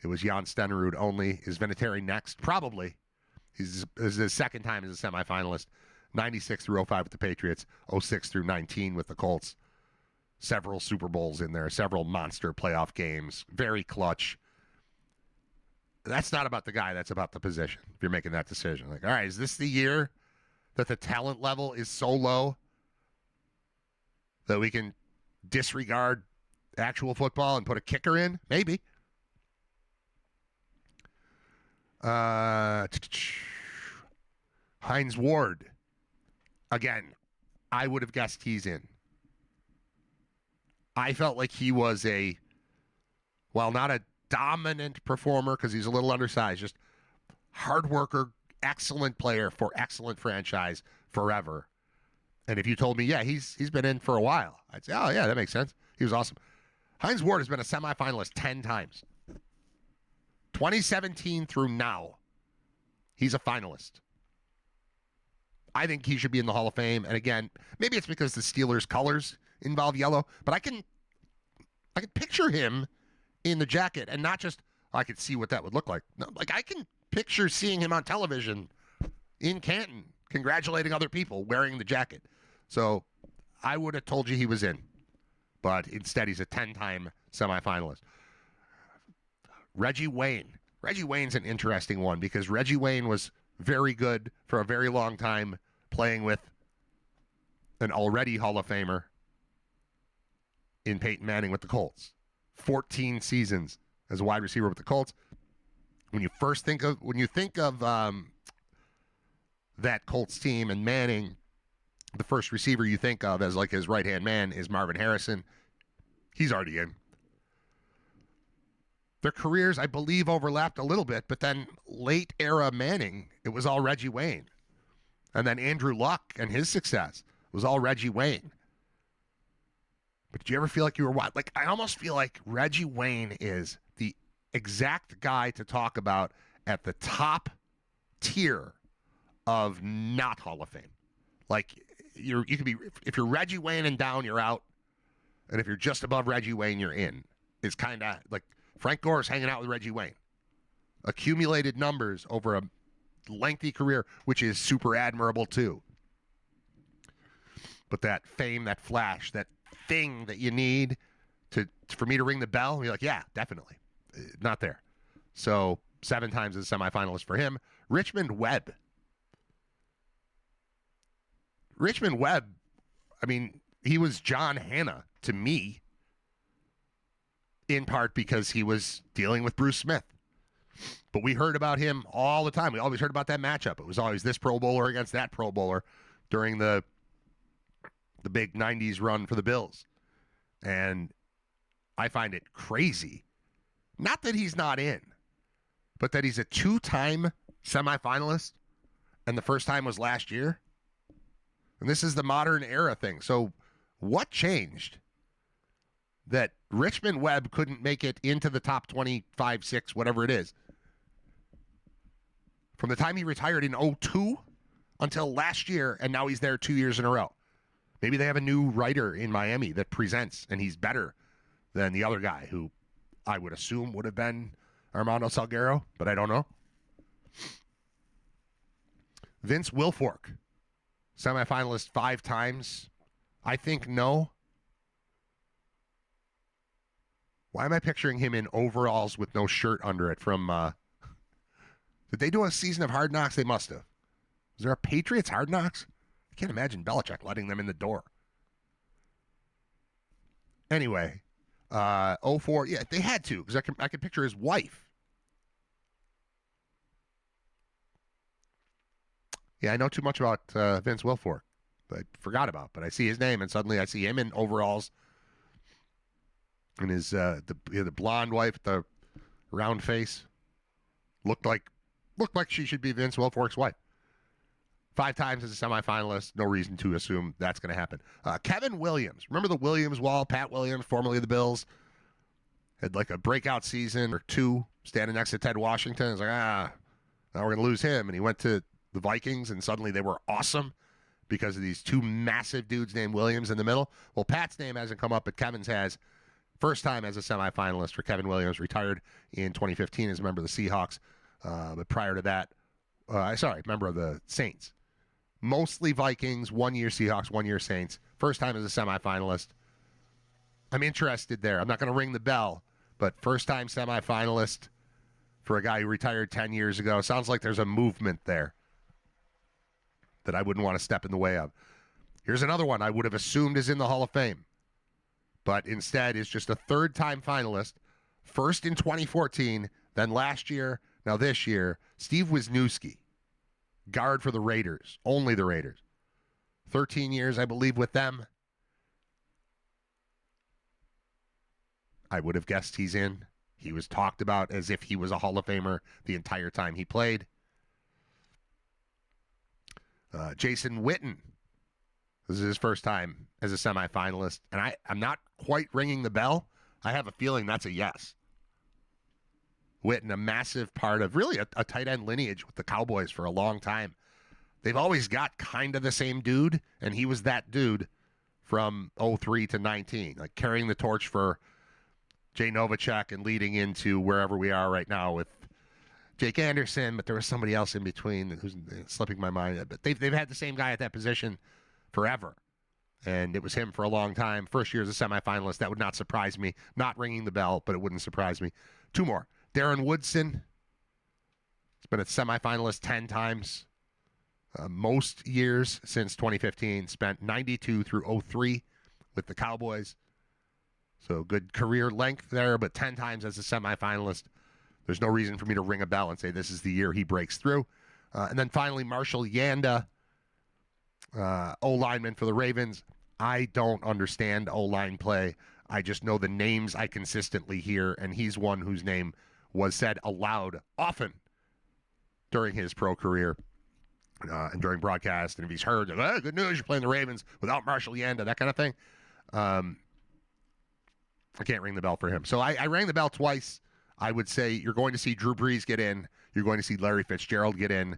it was Jan Stenerud only. Is Vinatieri next? Probably. This is his 2nd time as a semifinalist. 96 through 05 with the Patriots. 06 through 19 with the Colts. Several Super Bowls in there. Several monster playoff games. Very clutch. That's not about the guy. That's about the position. If you're making that decision. Like, all right, is this the year that the talent level is so low that we can disregard actual football and put a kicker in? Maybe. Hines Ward. Again, I would have guessed he's in. I felt like he was not a dominant performer because he's a little undersized, just hard worker, excellent player for excellent franchise forever. And if you told me, yeah, he's been in for a while, I'd say, oh, yeah, that makes sense. He was awesome. Hines Ward has been a semifinalist 10 times. 2017 through now, he's a finalist. I think he should be in the Hall of Fame. And again, maybe it's because the Steelers' colors involve yellow, but I can picture him in the jacket, and not just I could see what that would look like. No, like I can picture seeing him on television in Canton congratulating other people wearing the jacket. So I would have told you he was in, but instead he's a 10-time semifinalist. Reggie Wayne. Reggie Wayne's an interesting one because Reggie Wayne was very good for a very long time playing with an already Hall of Famer in Peyton Manning with the Colts. 14 seasons as a wide receiver with the Colts. When you think of that Colts team and Manning, the first receiver you think of as like his right-hand man is Marvin Harrison. He's already in. Their careers, I believe, overlapped a little bit, but then late era Manning, it was all Reggie Wayne. And then Andrew Luck and his success was all Reggie Wayne. But did you ever feel like you were what? Like, I almost feel like Reggie Wayne is the exact guy to talk about at the top tier of not Hall of Fame. Like, you could be, if you're Reggie Wayne and down, you're out. And if you're just above Reggie Wayne, you're in. It's kind of like Frank Gore's hanging out with Reggie Wayne. Accumulated numbers over a lengthy career, which is super admirable too. But that fame, that flash, that thing that you need for me to ring the bell, you're like, yeah, definitely. Not there. So 7 times as a semifinalist for him. Richmond Webb. Richmond Webb, I mean, he was John Hanna to me, in part because he was dealing with Bruce Smith. But we heard about him all the time. We always heard about that matchup. It was always this Pro Bowler against that Pro Bowler during the big 90s run for the Bills. And I find it crazy. Not that he's not in, but that he's a 2-time semifinalist, and the first time was last year. And this is the modern era thing. So what changed that Richmond Webb couldn't make it into the top 25, 6, whatever it is, from the time he retired in 2002 until last year, and now he's there 2 years in a row? Maybe they have a new writer in Miami that presents, and he's better than the other guy, who I would assume would have been Armando Salguero, but I don't know. Vince Wilfork, semifinalist 5 times. I think no. Why am I picturing him in overalls with no shirt under it from, did they do a season of Hard Knocks? They must have. Is there a Patriots Hard Knocks? I can't imagine Belichick letting them in the door. Anyway, 04, yeah, they had to, because I can picture his wife. Yeah, I know too much about Vince Wilfork. I forgot about, but I see his name, and suddenly I see him in overalls, and his the blonde wife with the round face looked like she should be Vince Wilfork's wife. 5 times as a semifinalist. No reason to assume that's going to happen. Kevin Williams. Remember the Williams wall? Pat Williams, formerly of the Bills, had like a breakout season or 2 standing next to Ted Washington. It's like, now we're going to lose him. And he went to the Vikings, and suddenly they were awesome because of these 2 massive dudes named Williams in the middle. Well, Pat's name hasn't come up, but Kevin's has. First time as a semifinalist for Kevin Williams. Retired in 2015 as a member of the Seahawks. But prior to that, member of the Saints. Mostly Vikings, 1 year Seahawks, 1 year Saints. First time as a semifinalist. I'm interested there. I'm not going to ring the bell, but first time semifinalist for a guy who retired 10 years ago. Sounds like there's a movement there that I wouldn't want to step in the way of. Here's another one I would have assumed is in the Hall of Fame, but instead is just a 3rd-time finalist. First in 2014, then last year, now this year, Steve Wisniewski. Guard for the Raiders, only the Raiders. 13 years, I believe, with them. I would have guessed he's in. He was talked about as if he was a Hall of Famer the entire time he played. Jason Witten. This is his first time as a semifinalist, and I'm not quite ringing the bell. I have a feeling that's a yes. Witten, a massive part of really a tight end lineage with the Cowboys for a long time. They've always got kind of the same dude, and he was that dude from 03 to 19, like carrying the torch for Jay Novacek and leading into wherever we are right now with Jake Anderson, but there was somebody else in between who's slipping my mind. But they've had the same guy at that position forever, and it was him for a long time. First year as a semifinalist, that would not surprise me. Not ringing the bell, but it wouldn't surprise me. 2 more. Darren Woodson. He's been a semifinalist 10 times. Most years since 2015. Spent 92 through 03 with the Cowboys. So good career length there, but 10 times as a semifinalist. There's no reason for me to ring a bell and say this is the year he breaks through. And then finally, Marshall Yanda, O-lineman for the Ravens. I don't understand O-line play. I just know the names I consistently hear, and he's one whose name was said aloud often during his pro career and during broadcast. And if he's heard, good news, you're playing the Ravens without Marshall Yanda, that kind of thing. I can't ring the bell for him. So I rang the bell twice. I would say you're going to see Drew Brees get in. You're going to see Larry Fitzgerald get in.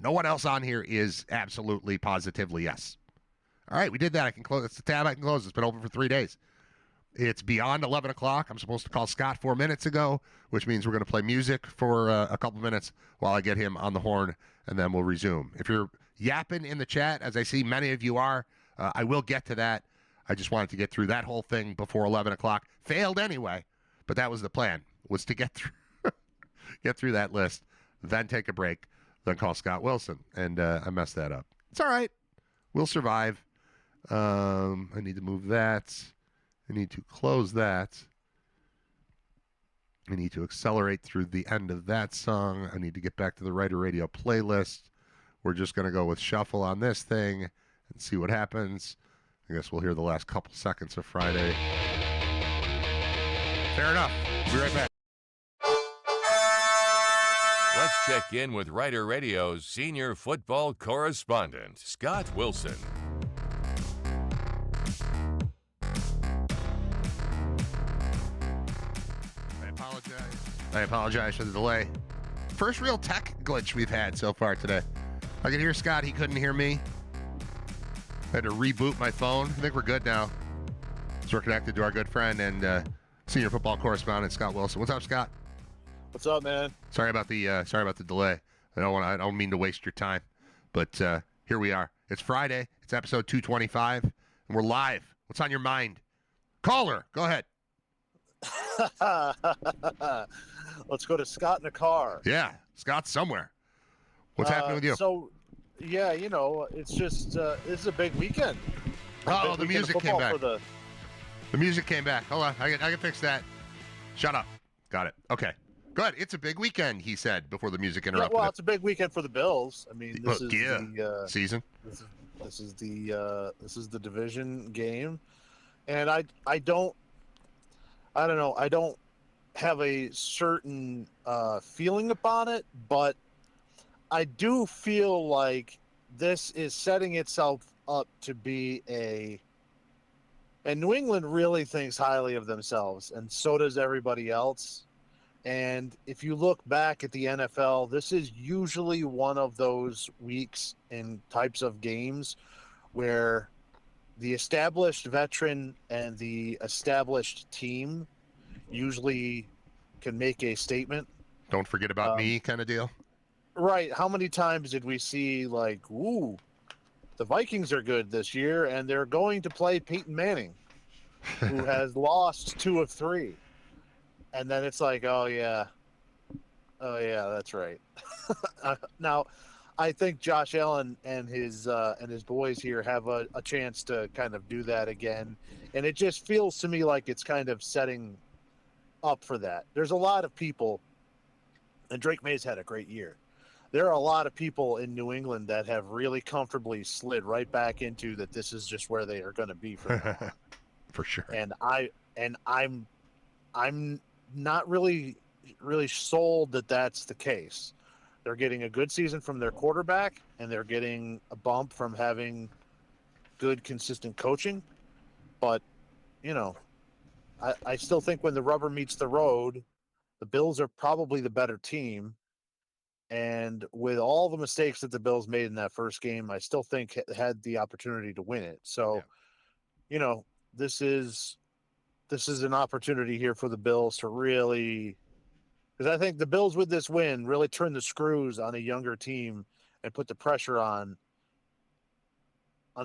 No one else on here is absolutely, positively yes. All right, we did that. I can close. It's the tab I can close. It's been open for 3 days. It's beyond 11 o'clock. I'm supposed to call Scott 4 minutes ago, which means we're going to play music for a couple minutes while I get him on the horn, and then we'll resume. If you're yapping in the chat, as I see many of you are, I will get to that. I just wanted to get through that whole thing before 11 o'clock. Failed anyway, but that was the plan, was to get through that list, then take a break, then call Scott Wilson. And I messed that up. It's all right. We'll survive. I need to move that. I need to close that. I need to accelerate through the end of that song. I need to get back to the Riter Radio playlist. We're just going to go with shuffle on this thing and see what happens. I guess we'll hear the last couple seconds of Friday. Fair enough. Be right back. Let's check in with Riter Radio's senior football correspondent, Scott Wilson. I apologize for the delay. First real tech glitch we've had so far today. I could hear Scott. He couldn't hear me. I had to reboot my phone. I think we're good now. So we're connected to our good friend and senior football correspondent, Scott Wilson. What's up, Scott? What's up, man? Sorry about the delay. I don't mean to waste your time, but here we are. It's Friday. It's episode 225, and we're live. What's on your mind? Caller, go ahead. Let's go to Scott in the car. Yeah, Scott's somewhere. What's happening with you? So, yeah, it's just this is a big weekend. Oh, the music came back. The music came back. Hold on, I can fix that. Shut up. Got it. Okay. Good. It's a big weekend, he said before the music interrupted. Yeah, well, it's a big weekend for the Bills. I mean, this is the season. This is the division game, and I don't know. I don't have a certain feeling about it, but I do feel like this is setting itself up to be and New England really thinks highly of themselves, and so does everybody else. And if you look back at the NFL, this is usually one of those weeks and types of games where the established veteran and the established team usually can make a statement. Don't forget about me kind of deal. Right. How many times did we see like, ooh, the Vikings are good this year and they're going to play Peyton Manning, who has lost 2 of 3. And then it's like, oh yeah, that's right. Now, I think Josh Allen and his boys here have a chance to kind of do that again, and it just feels to me like it's kind of setting up for that. There's a lot of people, and Drake May's had a great year. There are a lot of people in New England that have really comfortably slid right back into that. This is just where they are going to be for for sure. And I'm not really sold that that's the case. They're getting a good season from their quarterback, and they're getting a bump from having good, consistent coaching. But, I still think when the rubber meets the road, the Bills are probably the better team. And with all the mistakes that the Bills made in that first game, I still think had the opportunity to win it. So, this is an opportunity here for the Bills to really, because I think the Bills with this win really turn the screws on a younger team and put the pressure on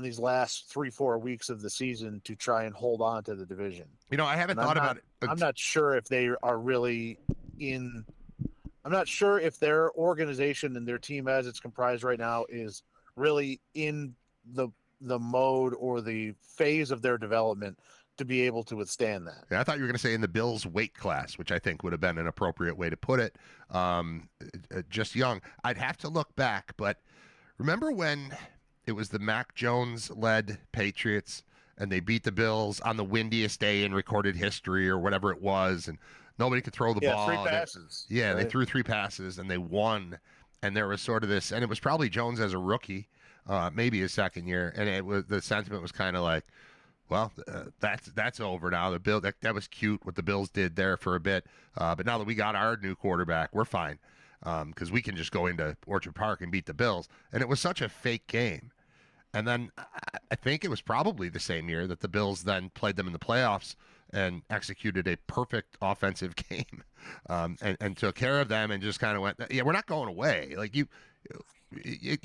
these last 3-4 weeks of the season to try and hold on to the division. I haven't thought about it. I'm not sure if they are really I'm not sure if their organization and their team as it's comprised right now is really in the mode or the phase of their development to be able to withstand that. Yeah, I thought you were going to say in the Bills weight class, which I think would have been an appropriate way to put it. Just young. I'd have to look back, but remember when it was the Mac Jones-led Patriots and they beat the Bills on the windiest day in recorded history or whatever it was, and nobody could throw the ball. 3 passes. Right? They threw 3 passes and they won. And there was sort of this, and it was probably Jones as a rookie, maybe his second year, and the sentiment was kind of like, well, that's over now. The Bill that was cute what the Bills did there for a bit, but now that we got our new quarterback, we're fine because we can just go into Orchard Park and beat the Bills. And it was such a fake game. And then I think it was probably the same year that the Bills then played them in the playoffs and executed a perfect offensive game and took care of them and just kind of went, yeah, we're not going away. Like you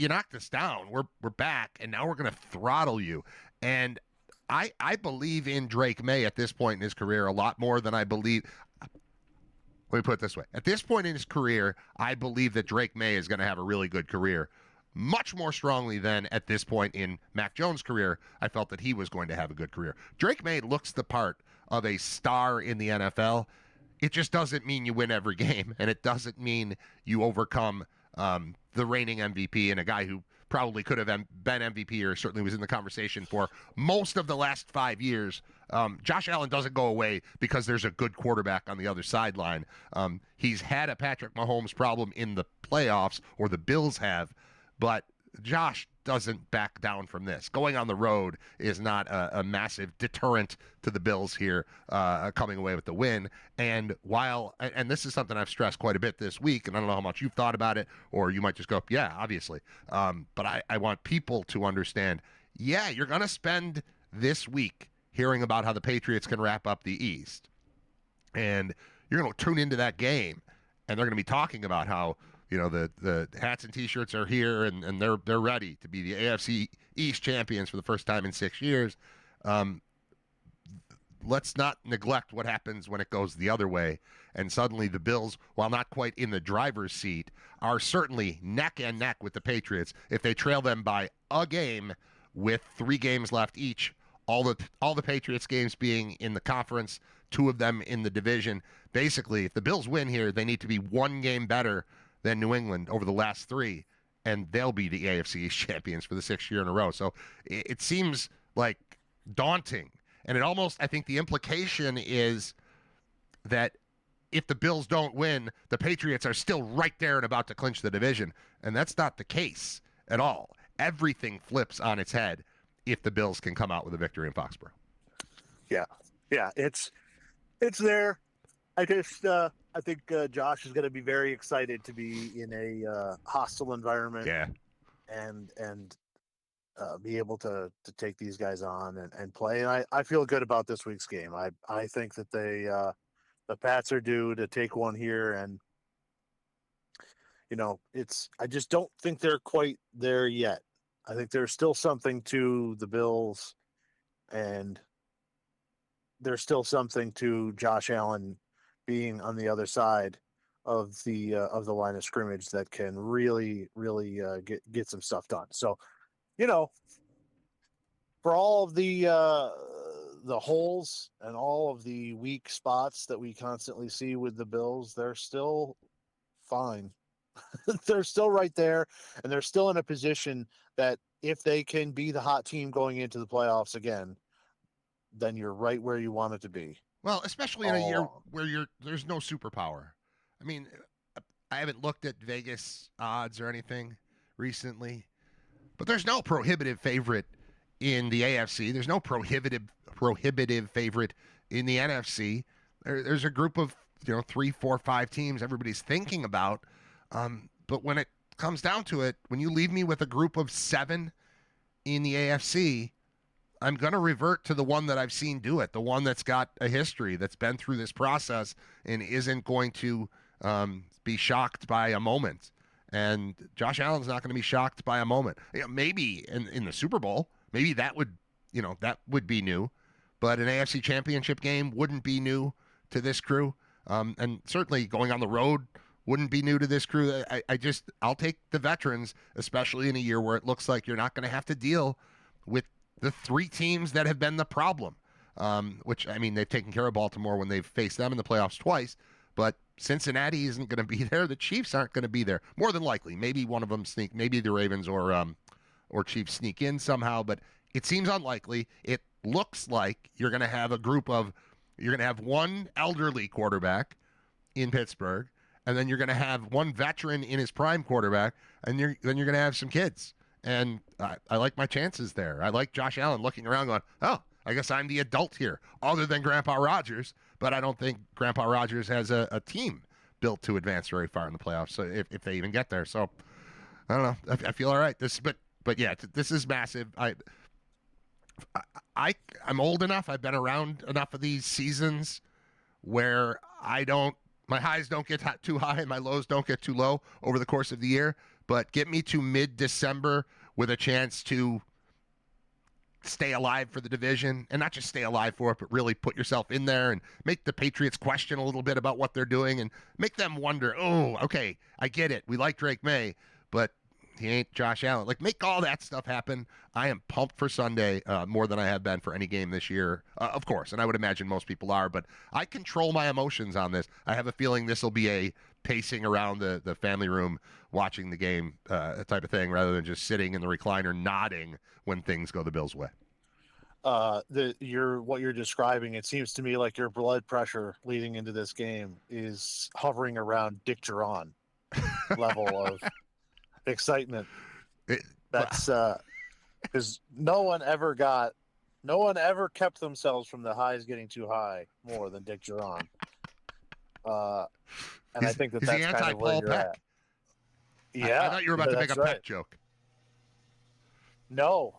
knocked us down. We're back, and now we're going to throttle you. And I believe in Drake May at this point in his career a lot more than I believe. Let me put it this way. At this point in his career, I believe that Drake May is going to have a really good career. Much more strongly than at this point in Mac Jones' career, I felt that he was going to have a good career. Drake May looks the part of a star in the NFL. It just doesn't mean you win every game, and it doesn't mean you overcome the reigning MVP and a guy who probably could have been MVP or certainly was in the conversation for most of the last 5 years. Josh Allen doesn't go away because there's a good quarterback on the other sideline. He's had a Patrick Mahomes problem in the playoffs, or the Bills have, but Josh doesn't back down from this. Going on the road is not a massive deterrent to the Bills here, coming away with the win. And and this is something I've stressed quite a bit this week, and I don't know how much you've thought about it, or you might just go, yeah, obviously. But I want people to understand, yeah, you're going to spend this week hearing about how the Patriots can wrap up the East. And you're going to tune into that game, and they're going to be talking about how, you know, the hats and T-shirts are here, and they're ready to be the AFC East champions for the first time in 6 years. Let's not neglect what happens when it goes the other way, and suddenly the Bills, while not quite in the driver's seat, are certainly neck and neck with the Patriots if they trail them by a game with 3 games left each. All the Patriots games being in the conference, 2 of them in the division. Basically, if the Bills win here, they need to be 1 game better than New England over the last 3, and they'll be the AFC East champions for the 6th year in a row. So it seems like daunting. And it almost, I think the implication is that if the Bills don't win, the Patriots are still right there and about to clinch the division. And that's not the case at all. Everything flips on its head if the Bills can come out with a victory in Foxborough. Yeah, it's there. I think Josh is going to be very excited to be in a hostile environment. Yeah, and be able to take these guys on and play. And I feel good about this week's game. I think that the Pats are due to take one here, and I just don't think they're quite there yet. I think there's still something to the Bills, and there's still something to Josh Allen being on the other side of the line of scrimmage that can really get some stuff done. So, for all of the holes and all of the weak spots that we constantly see with the Bills, they're still fine. They're still right there, and they're still in a position that if they can be the hot team going into the playoffs again, then you're right where you want it to be. Well, especially in a year where there's no superpower. I mean, I haven't looked at Vegas odds or anything recently, but there's no prohibitive favorite in the AFC. There's no prohibitive favorite in the NFC. There's a group of 3, 4, 5 teams everybody's thinking about. But when it comes down to it, when you leave me with a group of 7 in the AFC, I'm going to revert to the one that I've seen do it, the one that's got a history, that's been through this process and isn't going to be shocked by a moment. And Josh Allen's not going to be shocked by a moment. Maybe in the Super Bowl, maybe that would be new, but an AFC Championship game wouldn't be new to this crew. And certainly going on the road wouldn't be new to this crew. I'll take the veterans, especially in a year where it looks like you're not going to have to deal with the 3 teams that have been the problem, which, I mean, they've taken care of Baltimore when they've faced them in the playoffs twice, but Cincinnati isn't going to be there. The Chiefs aren't going to be there, more than likely. Maybe one of them maybe the Ravens or Chiefs sneak in somehow, but it seems unlikely. It looks like you're going to have one elderly quarterback in Pittsburgh, and then you're going to have one veteran in his prime quarterback, and then you're going to have some kids. And I like my chances there. I like Josh Allen looking around going, oh, I guess I'm the adult here, other than Grandpa Rodgers. But I don't think Grandpa Rodgers has a team built to advance very far in the playoffs, so if they even get there. So I don't know. I feel all right. But yeah, this is massive. I'm old enough. I've been around enough of these seasons where my highs don't get too high and my lows don't get too low over the course of the year. But get me to mid-December with a chance to stay alive for the division, and not just stay alive for it, but really put yourself in there and make the Patriots question a little bit about what they're doing and make them wonder, oh, okay, I get it. We like Drake May, but he ain't Josh Allen. Like, make all that stuff happen. I am pumped for Sunday more than I have been for any game this year, of course, and I would imagine most people are, but I control my emotions on this. I have a feeling this will be a pacing around the family room watching the game type of thing rather than just sitting in the recliner nodding when things go the Bills' way. What you're describing, it seems to me like your blood pressure leading into this game is hovering around Dick Duran level of excitement. That's because no one ever kept themselves from the highs getting too high more than Dick Duran. And I think that's kind of where you're at. Yeah, I thought you were about to make a Peck joke. No.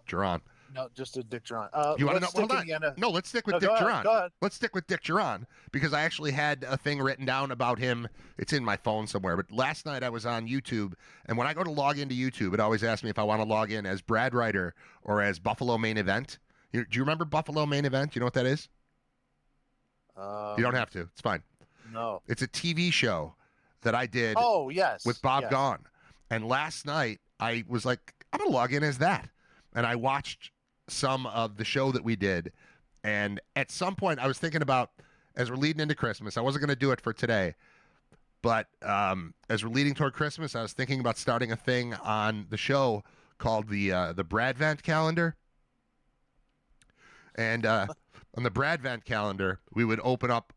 Duran. No, just a Dick Duran. You want to know? Hold on. No, let's stick with Dick Duran. Go ahead. Let's stick with Dick Duran because I actually had a thing written down about him. It's in my phone somewhere. But last night I was on YouTube, and when I go to log into YouTube, it always asks me if I want to log in as Brad Riter or as Buffalo Main Event. Do you remember Buffalo Main Event? Do you know what that is? You don't have to. It's fine. No. It's a TV show that I did. Oh, yes. With Bob Gahn. And last night I was like, I'm going to log in as that. And I watched some of the show that we did. And at some point I was thinking about, as we're leading into Christmas, I wasn't going to do it for today, but as we're leading toward Christmas, I was thinking about starting a thing on the show called the Bradvent calendar. And on the Bradvent calendar, we would open up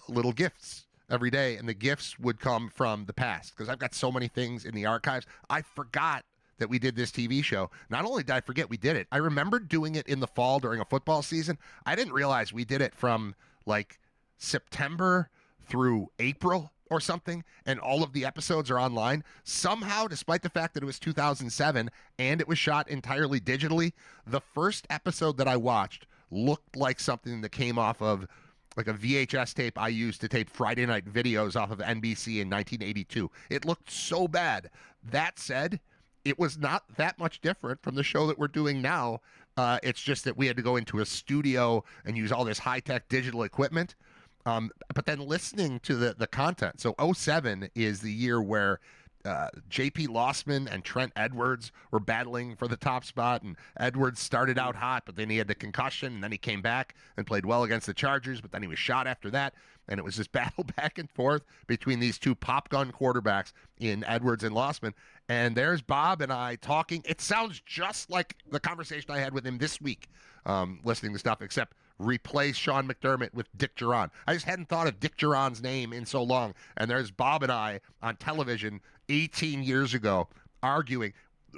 little gifts every day, and the gifts would come from the past because I've got so many things in the archives. I forgot that we did this TV show. Not only did I forget we did it, I remembered doing it in the fall during a football season. I didn't realize we did it from like September through April or something, and all of the episodes are online. Somehow, despite the fact that it was 2007 and it was shot entirely digitally, the first episode that I watched looked like something that came off of like a VHS tape I used to tape Friday night videos off of NBC in 1982. It looked so bad. That said, it was not that much different from the show that we're doing now. It's just that we had to go into a studio and use all this high-tech digital equipment. But then listening to the content. So 07 is the year where J.P. Lossman and Trent Edwards were battling for the top spot, and Edwards started out hot, but then he had the concussion, and then he came back and played well against the Chargers, but then he was shot after that, and it was this battle back and forth between these two pop gun quarterbacks in Edwards and Lossman, and there's Bob and I talking. It sounds just like the conversation I had with him this week, listening to stuff, except replace Sean McDermott with Dick Duran. I just hadn't thought of Dick Duran's name in so long, and there's Bob and I on television 18 years ago arguing.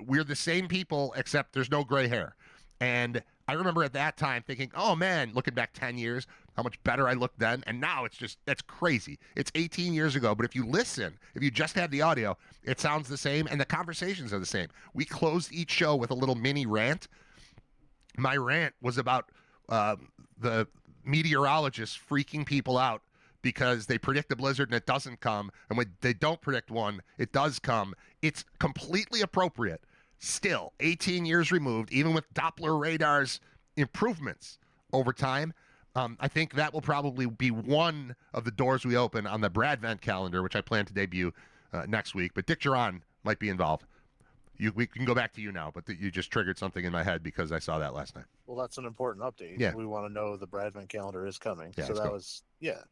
We're the same people, except there's no gray hair. And I remember at that time thinking, oh man, looking back 10 years, how much better I looked then. And now it's just, that's crazy. It's 18 years ago, but if you listen, if you just had the audio, it sounds the same, and the conversations are the same. We closed each show with a little mini rant. My rant was about the meteorologists freaking people out because they predict a blizzard and it doesn't come, and when they don't predict one, it does come. It's completely appropriate. Still, 18 years removed, even with Doppler radar's improvements over time, I think that will probably be one of the doors we open on the Bradvent calendar, which I plan to debut next week. But Dick Duran might be involved. We can go back to you now, but you just triggered something in my head because I saw that last night. Well, that's an important update. Yeah. We want to know the Bradman calendar is coming. Yeah, so that was, yeah.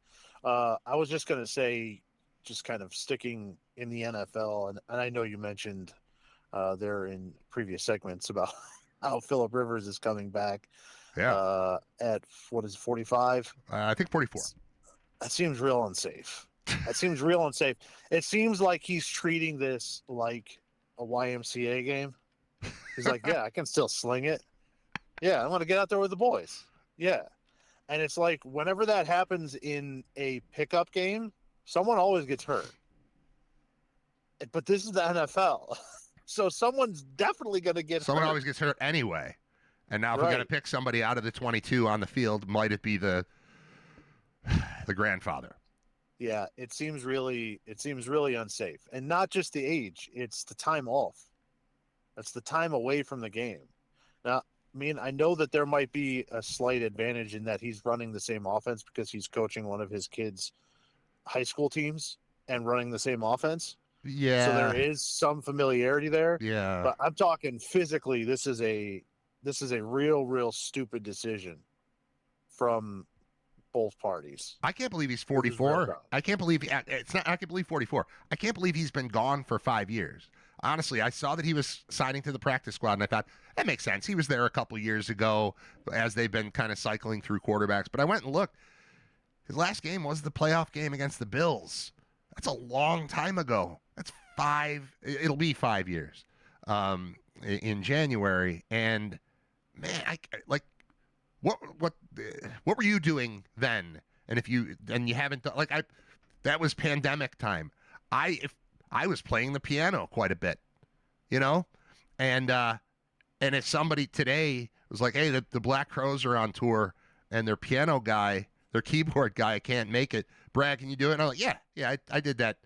I was just going to say, just kind of sticking in the NFL, and I know you mentioned there in previous segments about how Phillip Rivers is coming back. Yeah. At, what is it, 45? I think 44. That seems real unsafe. That seems real unsafe. It seems like he's treating this like a YMCA game. He's like, yeah, I can still sling it. Yeah, I want to get out there with the boys. Yeah. And it's like whenever that happens in a pickup game, someone always gets hurt. But this is the NFL. So someone's definitely going to get hurt. Someone always gets hurt anyway. And now if we got to pick somebody out of the 22 on the field, might it be the grandfather? Yeah, it seems really unsafe. And not just the age, it's the time off. That's the time away from the game. Now, I mean, I know that there might be a slight advantage in that he's running the same offense because he's coaching one of his kids' high school teams and running the same offense. So there Yeah, is some familiarity there. yeah. But I'm talking physically, this is a real stupid decision from both parties. I can't believe he's This is real 44. dumb. I can't believe it's not. I can believe 44. I can't believe he's been gone for 5 years. Honestly, I saw that he was signing to the practice squad, and I thought that makes sense. He was there a couple years ago, as they've been kind of cycling through quarterbacks. But I went and looked. His last game was the playoff game against the Bills. That's a long time ago. That's five. It'll be 5 years in January. And man, I like what were you doing then? And if you haven't done like I that was pandemic time. I was playing the piano quite a bit, you know, and if somebody today was like, hey, the Black Crowes are on tour and their piano guy, their keyboard guy can't make it. Brad, can you do it? And I'm like, yeah, I did that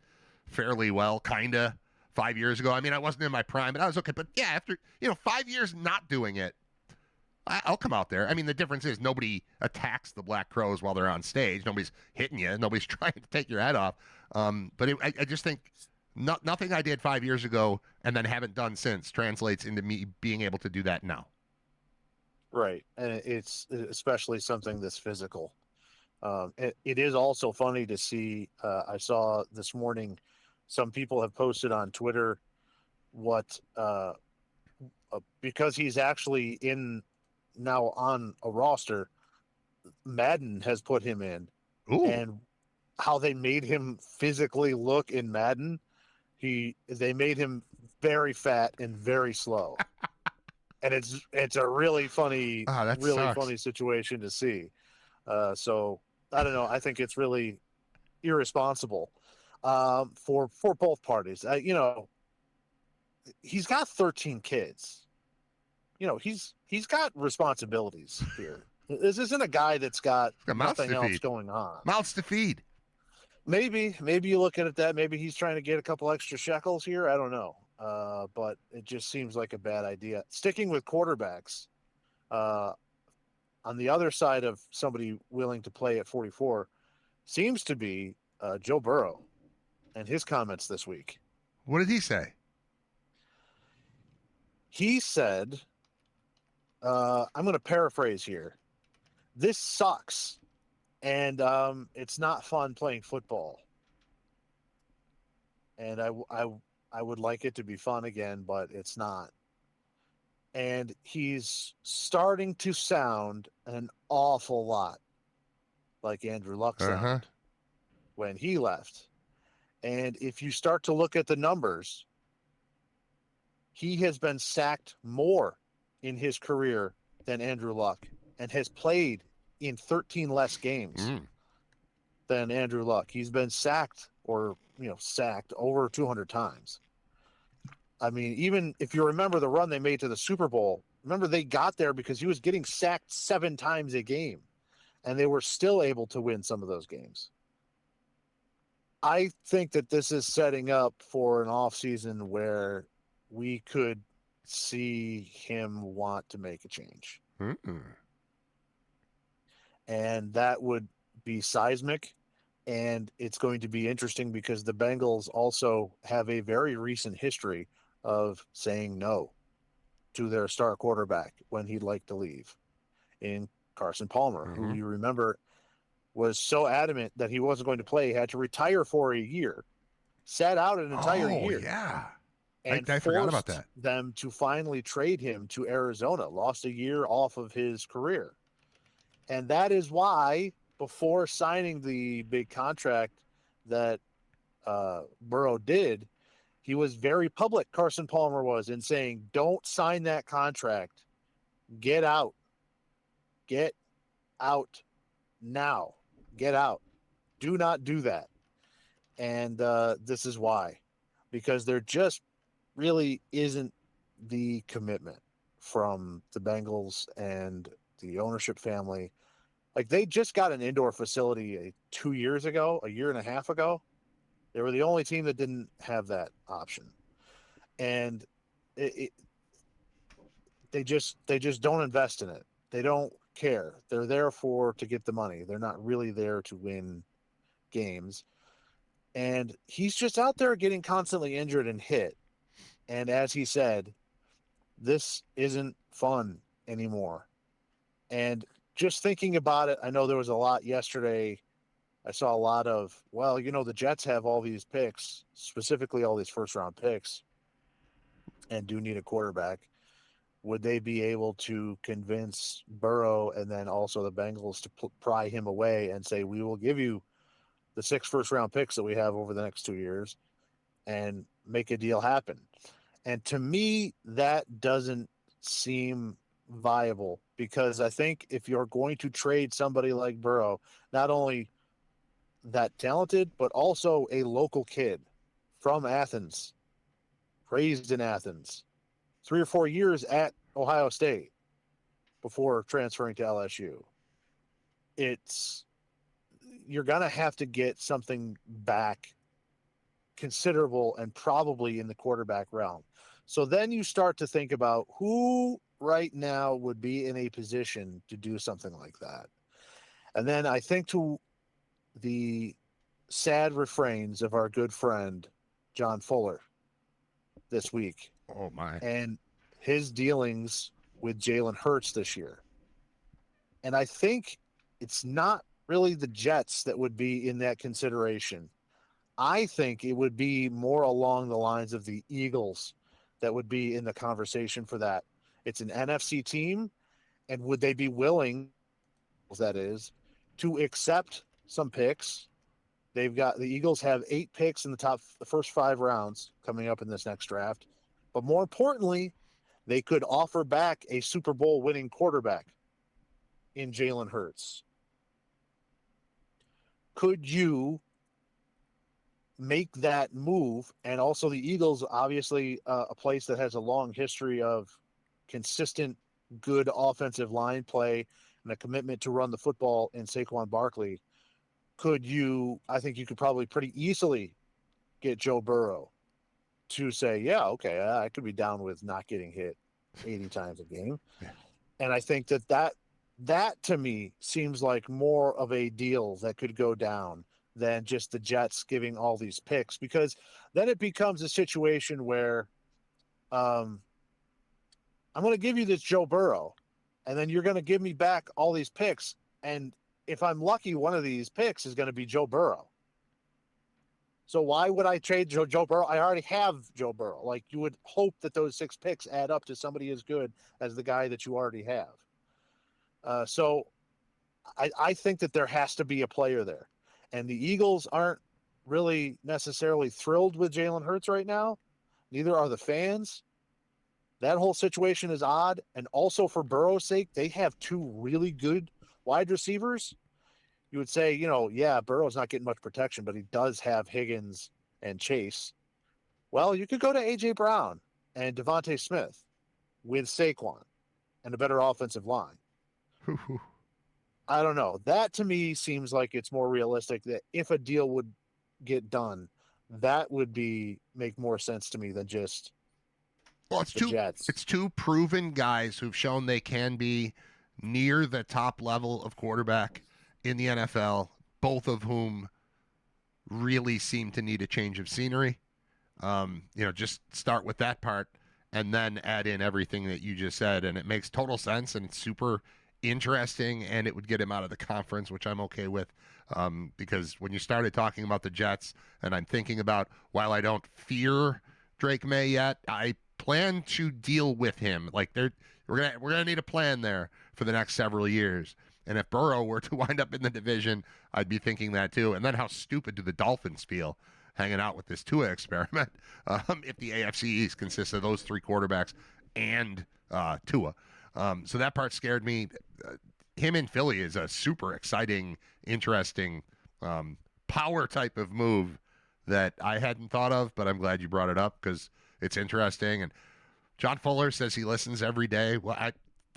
fairly well, kinda 5 years ago. I mean, I wasn't in my prime, but I was okay. But yeah, after 5 years not doing it, I'll come out there. I mean, the difference is nobody attacks the Black Crowes while they're on stage. Nobody's hitting you. Nobody's trying to take your head off. I just think nothing I did 5 years ago and then haven't done since translates into me being able to do that now. Right. And it's especially something that's physical. It is also funny to see. I saw this morning some people have posted on Twitter what because he's actually in now on a roster, Madden has put him in, Ooh. and how they made him physically look in Madden, they made him very fat and very slow. And it's a That really sucks. funny situation to see. So I don't know. I think it's really irresponsible for both parties. He's got 13 kids. He's got responsibilities here. This isn't a guy that's got Got mouths nothing to else feed. going on. Mouths to feed. Maybe you look at it that maybe he's trying to get a couple extra shekels here. I don't know. But it just seems like a bad idea. Sticking with quarterbacks, uh, on the other side of somebody willing to play at 44 seems to be Joe Burrow and his comments this week. What did he say? He said, I'm going to paraphrase here. This sucks, and it's not fun playing football. And I would like it to be fun again, but it's not. And he's starting to sound an awful lot like Andrew Luck sounded when he left. And if you start to look at the numbers, he has been sacked more in his career than Andrew Luck and has played in 13 less games than Andrew Luck. He's been sacked over 200 times. I mean, even if you remember the run they made to the Super Bowl, remember they got there because he was getting sacked 7 times a game, and they were still able to win some of those games. I think that this is setting up for an offseason where we could see him want to make a change. And that would be seismic. And it's going to be interesting because the Bengals also have a very recent history of saying no to their star quarterback when he'd like to leave, in Carson Palmer, who you remember was so adamant that he wasn't going to play, had to retire for a year, sat out an entire year. Yeah. And I forgot about forced that. them to finally trade him to Arizona, lost a year off of his career. And that is why, before signing the big contract that Burrow did, he was very public, Carson Palmer was, in saying, don't sign that contract. Get out. Get out now. Get out. Do not do that. And this is why. Because there just really isn't the commitment from the Bengals and the ownership family. Like, they just got an indoor facility 2 years ago, a year and a half ago. They were the only team that didn't have that option. And they they just don't invest in it. They don't care. They're there to get the money. They're not really there to win games. And he's just out there getting constantly injured and hit. And as he said, this isn't fun anymore. And just thinking about it, I know there was a lot yesterday. I saw a lot of, well, the Jets have all these picks, specifically all these first round picks, and do need a quarterback. Would they be able to convince Burrow and then also the Bengals to pry him away and say, we will give you the 6 first round picks that we have over the next 2 years and make a deal happen? And to me, that doesn't seem viable, because I think if you're going to trade somebody like Burrow, not only that talented, but also a local kid from Athens, raised in Athens, 3 or 4 years at Ohio State before transferring to LSU. You're going to have to get something back considerable and probably in the quarterback realm. So then you start to think about who right now would be in a position to do something like that. And then I think to the sad refrains of our good friend John Fuller this week. Oh my. And his dealings with Jalen Hurts this year. And I think it's not really the Jets that would be in that consideration. I think it would be more along the lines of the Eagles that would be in the conversation for that. It's an NFC team, and would they be willing, that is, to accept some picks? The Eagles have 8 picks in the first 5 rounds coming up in this next draft. But more importantly, they could offer back a Super Bowl winning quarterback in Jalen Hurts. Could you make that move? And also the Eagles, obviously a place that has a long history of consistent, good offensive line play and a commitment to run the football in Saquon Barkley. I think you could probably pretty easily get Joe Burrow to say, yeah, okay, I could be down with not getting hit 80 times a game. Yeah. And I think that to me seems like more of a deal that could go down than just the Jets giving all these picks, because then it becomes a situation where I'm going to give you this Joe Burrow, and then you're going to give me back all these picks. And if I'm lucky, one of these picks is going to be Joe Burrow. So why would I trade Joe Burrow? I already have Joe Burrow. Like, you would hope that those 6 picks add up to somebody as good as the guy that you already have. So I think that there has to be a player there. And the Eagles aren't really necessarily thrilled with Jalen Hurts right now. Neither are the fans. That whole situation is odd. And also for Burrow's sake, they have 2 really good wide receivers. You would say, yeah, Burrow's not getting much protection, but he does have Higgins and Chase. Well, you could go to A.J. Brown and Devontae Smith with Saquon and a better offensive line. I don't know. That to me seems like it's more realistic that if a deal would get done, that would make more sense to me than just Jets. It's 2 proven guys who've shown they can be near the top level of quarterback in the NFL, both of whom really seem to need a change of scenery. Just start with that part and then add in everything that you just said, and it makes total sense, and it's super interesting, and it would get him out of the conference, which I'm okay with, because when you started talking about the Jets, and I'm thinking about, while I don't fear Drake May yet, I plan to deal with him. Like, we're gonna need a plan there for the next several years. And if Burrow were to wind up in the division, I'd be thinking that too. And then how stupid do the Dolphins feel hanging out with this Tua experiment if the AFC East consists of those 3 quarterbacks and Tua? So that part scared me. Him in Philly is a super exciting, interesting, power type of move that I hadn't thought of, but I'm glad you brought it up because it's interesting. And John Fuller says he listens every day. Well,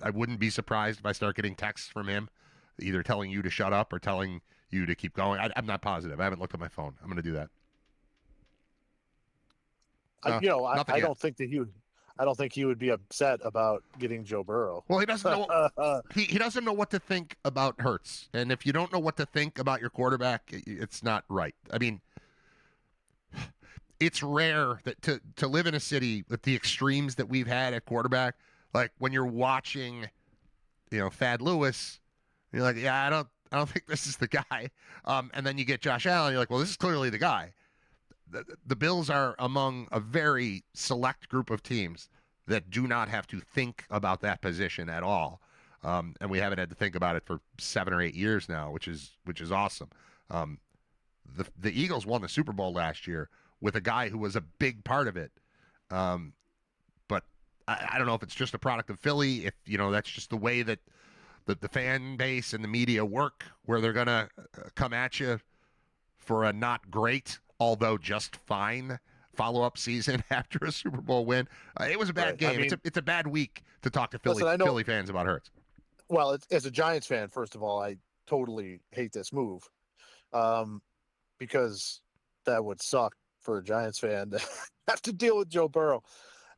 I wouldn't be surprised if I start getting texts from him, either telling you to shut up or telling you to keep going. I'm not positive. I haven't looked at my phone. I'm going to do that. I don't think that I don't think he would be upset about getting Joe Burrow. Well, he doesn't know. He doesn't know what to think about Hurts, and if you don't know what to think about your quarterback, it's not right. I mean, it's rare that to live in a city with the extremes that we've had at quarterback. Like when you're watching, Thad Lewis, you're like, yeah, I don't think this is the guy. And then you get Josh Allen, you're like, well, this is clearly the guy. The Bills are among a very select group of teams that do not have to think about that position at all. And we haven't had to think about it for 7 or 8 years now, which is awesome. The Eagles won the Super Bowl last year with a guy who was a big part of it. But I don't know if it's just a product of Philly, if that's just the way that the fan base and the media work, where they're gonna come at you for a not great, although just fine, follow-up season after a Super Bowl win. It was a bad game. It's a bad week to talk to Philly fans about Hurts. Well, as a Giants fan, first of all, I totally hate this move, because that would suck for a Giants fan to have to deal with Joe Burrow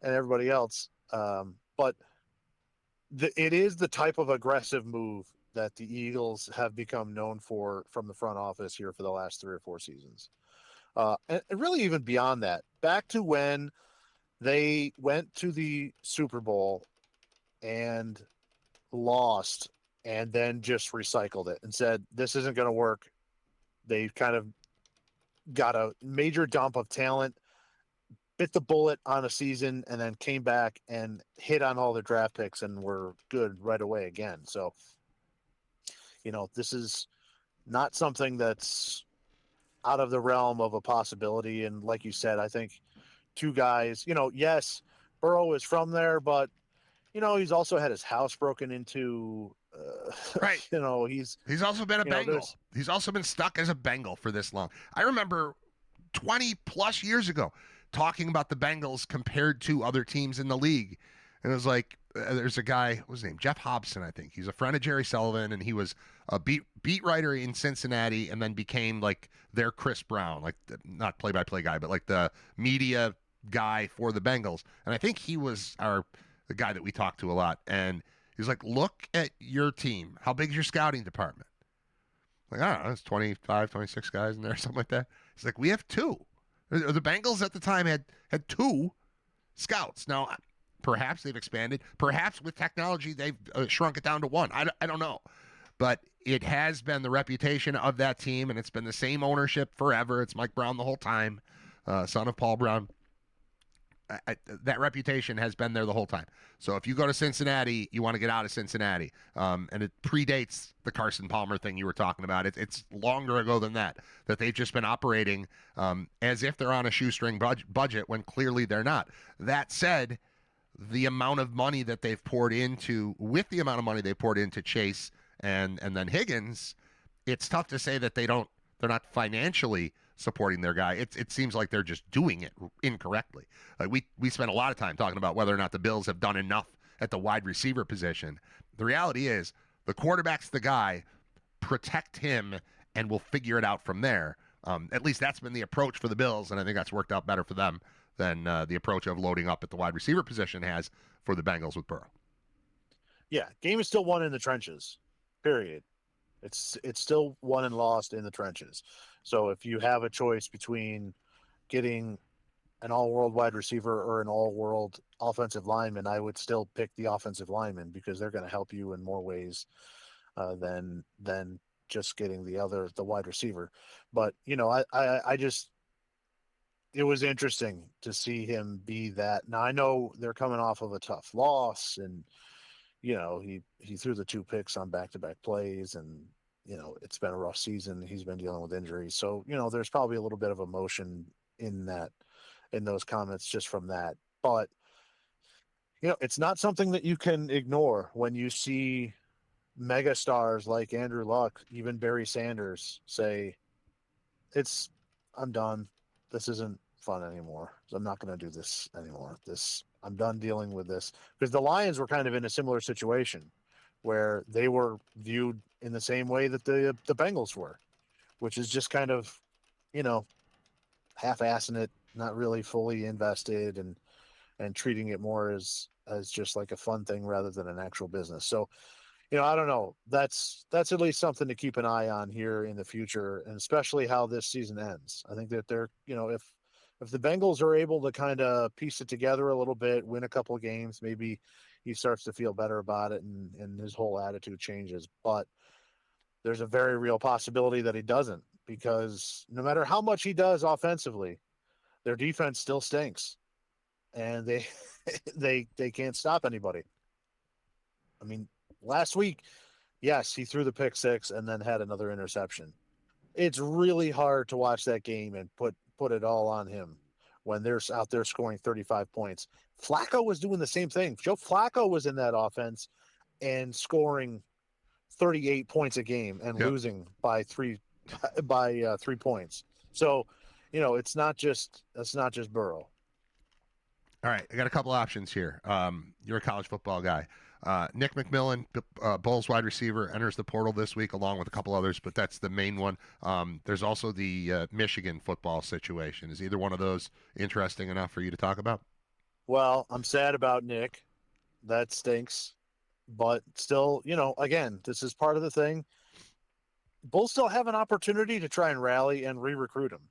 and everybody else. But it is the type of aggressive move that the Eagles have become known for from the front office here for the last 3 or 4 seasons. And really even beyond that, back to when they went to the Super Bowl and lost and then just recycled it and said, this isn't going to work. They kind of got a major dump of talent, bit the bullet on a season, and then came back and hit on all their draft picks and were good right away again. So, this is not something that's out of the realm of a possibility. And like you said, I think 2 guys, yes, Burrow is from there, but he's also had his house broken into. Right. He's also been a Bengal. He's also been stuck as a Bengal for this long. I remember 20 plus years ago talking about the Bengals compared to other teams in the league. And it was like, there's a guy, what was his name? Jeff Hobson, I think. He's a friend of Jerry Sullivan, and he was a beat writer in Cincinnati and then became like their Chris Brown, like not play-by-play guy, but like the media guy for the Bengals. And I think he was the guy that we talked to a lot. And he's like, look at your team. How big is your scouting department? Like, I don't know, it's 25, 26 guys in there, something like that. He's like, we have 2. The Bengals at the time had 2 scouts. Now, perhaps they've expanded. Perhaps with technology, they've shrunk it down to 1. I don't know. But it has been the reputation of that team, and it's been the same ownership forever. It's Mike Brown the whole time, son of Paul Brown. That reputation has been there the whole time. So if you go to Cincinnati, you want to get out of Cincinnati. And it predates the Carson Palmer thing you were talking about. It's longer ago than that they've just been operating as if they're on a shoestring budget when clearly they're not. That said, the amount of money that they've poured into Chase and then Higgins, it's tough to say that they're not financially supporting their guy. It seems like they're just doing it incorrectly. Like we spent a lot of time talking about whether or not the Bills have done enough at the wide receiver position. The reality is the quarterback's the guy. Protect him, and we'll figure it out from there. At least that's been the approach for the Bills, and I think that's worked out better for them than the approach of loading up at the wide receiver position has for the Bengals with Burrow. Yeah, game is still won in the trenches, period. It's still won and lost in the trenches. So if you have a choice between getting an all-world wide receiver or an all-world offensive lineman, I would still pick the offensive lineman because they're going to help you in more ways than just getting the wide receiver. But I just, it was interesting to see him be that. Now I know they're coming off of a tough loss, and he threw the 2 picks on back-to-back plays, and it's been a rough season. He's been dealing with injuries. So, there's probably a little bit of emotion in those comments just from that. But, it's not something that you can ignore when you see mega stars like Andrew Luck, even Barry Sanders say, I'm done. This isn't fun anymore. I'm not going to do this anymore. I'm done dealing with this. Because the Lions were kind of in a similar situation where they were viewed in the same way that the Bengals were, which is just kind of, half-assing it, not really fully invested. And and treating it more as just like a fun thing rather than an actual business. So, I don't know. That's at least something to keep an eye on here in the future, and especially how this season ends. I think that if the Bengals are able to kind of piece it together a little bit, win a couple of games, maybe he starts to feel better about it and his whole attitude changes. But there's a very real possibility that he doesn't, because no matter how much he does offensively, their defense still stinks, and they they can't stop anybody. I mean, last week, yes, he threw the pick six and then had another interception. It's really hard to watch that game and put it all on him when they're out there scoring 35 points. Flacco was doing the same thing. Joe Flacco was in that offense and scoring 38 points a game and Yep. losing by 3 points. So, it's not just Burrow. All right, I got a couple options here. You're a college football guy. Nick McMillan, Bulls wide receiver, enters the portal this week along with a couple others, but that's the main one. There's also the Michigan football situation. Is either one of those interesting enough for you to talk about? Well, I'm sad about Nick. That stinks. But still, again, this is part of the thing. Bulls still have an opportunity to try and rally and re-recruit him.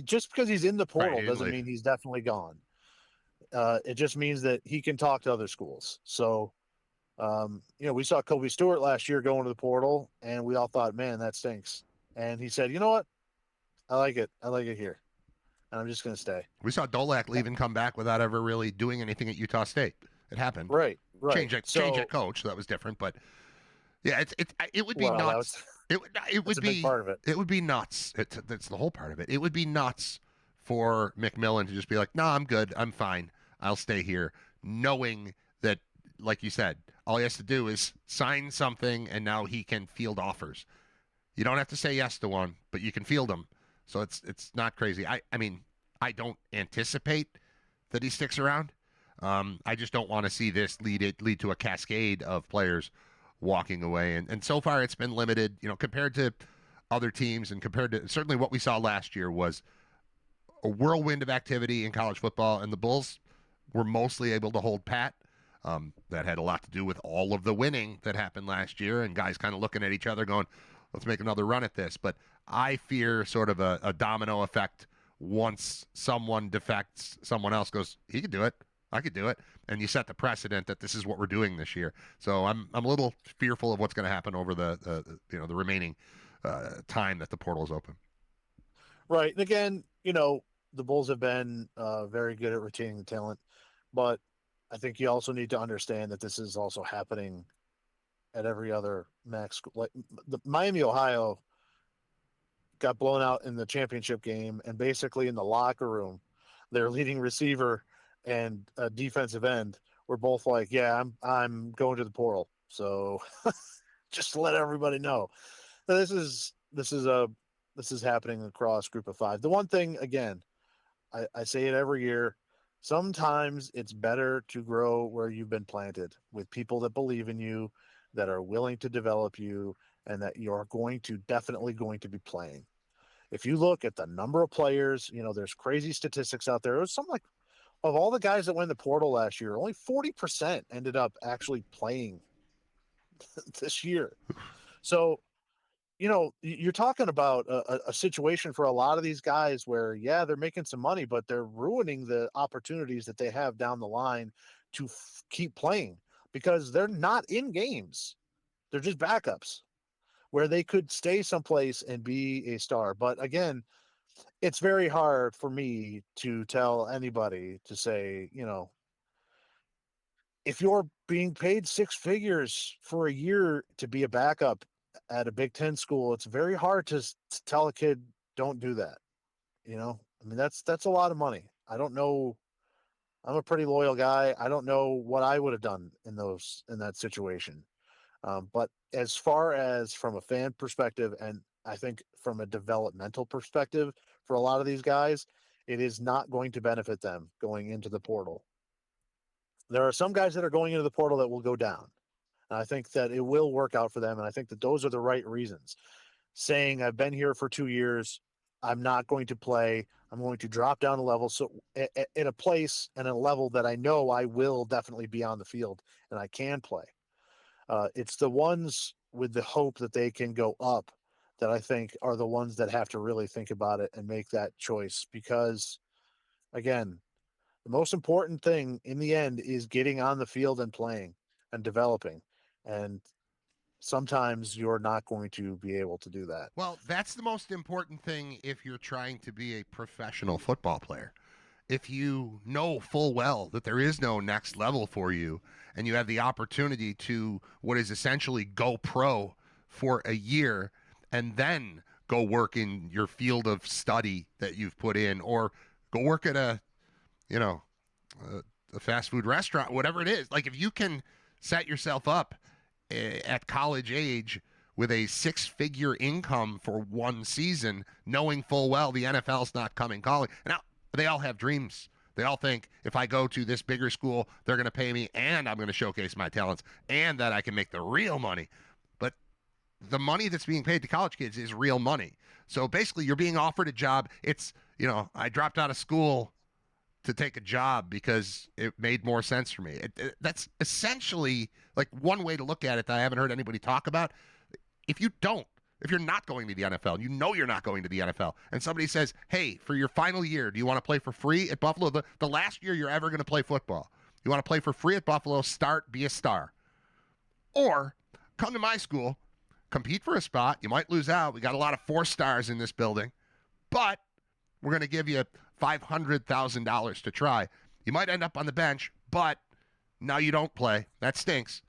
Just because he's in the portal doesn't mean he's definitely gone. It just means that he can talk to other schools. So, we saw Kobe Stewart last year going to the portal, and we all thought, man, that stinks. And he said, you know what? I like it. I like it here. And I'm just going to stay. We saw Dolak leave and come back without ever really doing anything at Utah State. It happened. Right. Change at coach. So that was different. But yeah, it would be nuts. It would be part of it. It would be nuts. That's the whole part of it. It would be nuts for McMillan to just be like, no, I'm good. I'm fine. I'll stay here, knowing that, like you said, all he has to do is sign something, and now he can field offers. You don't have to say yes to one, but you can field them. So it's not crazy. I mean, I don't anticipate that he sticks around. I just don't want to see this lead to a cascade of players walking away. And so far, it's been limited. Compared to other teams, and compared to certainly what we saw last year was a whirlwind of activity in college football, and the Bulls were mostly able to hold pat. That had a lot to do with all of the winning that happened last year, and guys kind of looking at each other going, let's make another run at this. But I fear sort of a domino effect. Once someone defects, someone else goes, he could do it. I could do it. And you set the precedent that this is what we're doing this year. So I'm a little fearful of what's going to happen over the remaining time that the portal is open. Right. And again, the Bulls have been very good at retaining the talent, but I think you also need to understand that this is also happening at every other MAC school. Like the Miami, Ohio got blown out in the championship game, and basically in the locker room, their leading receiver and defensive end were both like, "Yeah, I'm going to the portal." So just to let everybody know, this is happening across Group of Five. The one thing, again, I say it every year. Sometimes it's better to grow where you've been planted, with people that believe in you, that are willing to develop you, and that you're definitely going to be playing. If you look at the number of players, there's crazy statistics out there. It was something like, of all the guys that went in the portal last year, only 40% ended up actually playing this year. So, you're talking about a situation for a lot of these guys where, yeah, they're making some money, but they're ruining the opportunities that they have down the line to keep playing, because they're not in games. They're just backups where they could stay someplace and be a star. But again, it's very hard for me to tell anybody to say, if you're being paid six figures for a year to be a backup at a Big Ten school, it's very hard to tell a kid, don't do that. I mean, that's a lot of money. I don't know. I'm a pretty loyal guy. I don't know what I would have done in that situation. But as far as from a fan perspective, and I think from a developmental perspective, for a lot of these guys, it is not going to benefit them going into the portal. There are some guys that are going into the portal that will go down. And I think that it will work out for them. And I think that those are the right reasons. Saying, I've been here for 2 years, I'm not going to play. I'm going to drop down a level. So in a place and a level that I know I will definitely be on the field and I can play. It's the ones with the hope that they can go up that I think are the ones that have to really think about it and make that choice. Because again, the most important thing in the end is getting on the field and playing and developing. And sometimes you're not going to be able to do that. Well, that's the most important thing if you're trying to be a professional football player. If you know full well that there is no next level for you and you have the opportunity to what is essentially go pro for a year and then go work in your field of study that you've put in, or go work at a, you know, a fast food restaurant, whatever it is. Like if you can set yourself up at college age with a six-figure income for one season, knowing full well the NFL's not coming calling. Now, they all have dreams. They all think if I go to this bigger school, they're going to pay me and I'm going to showcase my talents and that I can make the real money. But the money that's being paid to college kids is real money. So basically, you're being offered a job. It's, I dropped out of school to take a job because it made more sense for me. That's essentially like one way to look at it that I haven't heard anybody talk about. If you're not going to the NFL, you know you're not going to the NFL, and somebody says, hey, for your final year, do you want to play for free at Buffalo? The last year you're ever going to play football. You want to play for free at Buffalo, start, be a star. Or come to my school, compete for a spot. You might lose out. We got a lot of 4 stars in this building, but we're going to give you $500,000 to try. You might end up on the bench, but now you don't play. That stinks.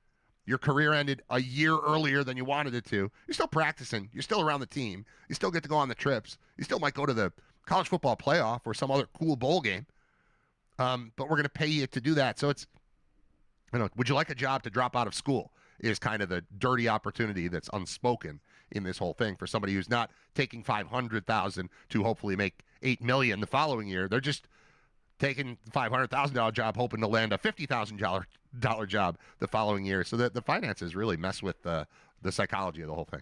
Your career ended a year earlier than you wanted it to. You're still practicing. You're still around the team. You still get to go on the trips. You still might go to the college football playoff or some other cool bowl game. But we're going to pay you to do that. So it's, would you like a job to drop out of school is kind of the dirty opportunity that's unspoken in this whole thing for somebody who's not taking $500,000 to hopefully make $8 million the following year. They're just taking the $500,000 job, hoping to land a $50,000 job the following year. So that the finances really mess with the psychology of the whole thing.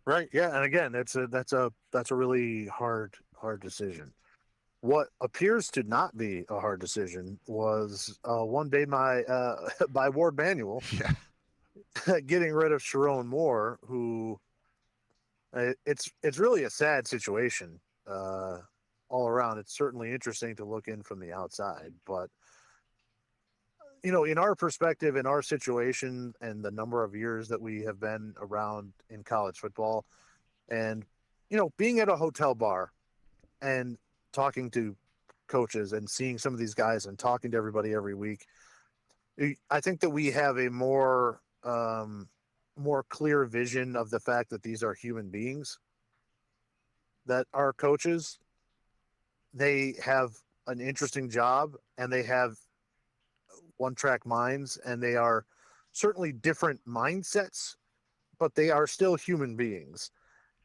Right. Yeah. And again, that's a really hard decision. What appears to not be a hard decision was one day by Ward Manuel getting rid of Sharon Moore, who it's really a sad situation all around. It's certainly interesting to look in from the outside, but in our perspective, in our situation, and the number of years that we have been around in college football, and being at a hotel bar and talking to coaches and seeing some of these guys and talking to everybody every week, I think that we have a more clear vision of the fact that these are human beings, that our coaches, they have an interesting job and they have one-track minds, and they are certainly different mindsets, but they are still human beings.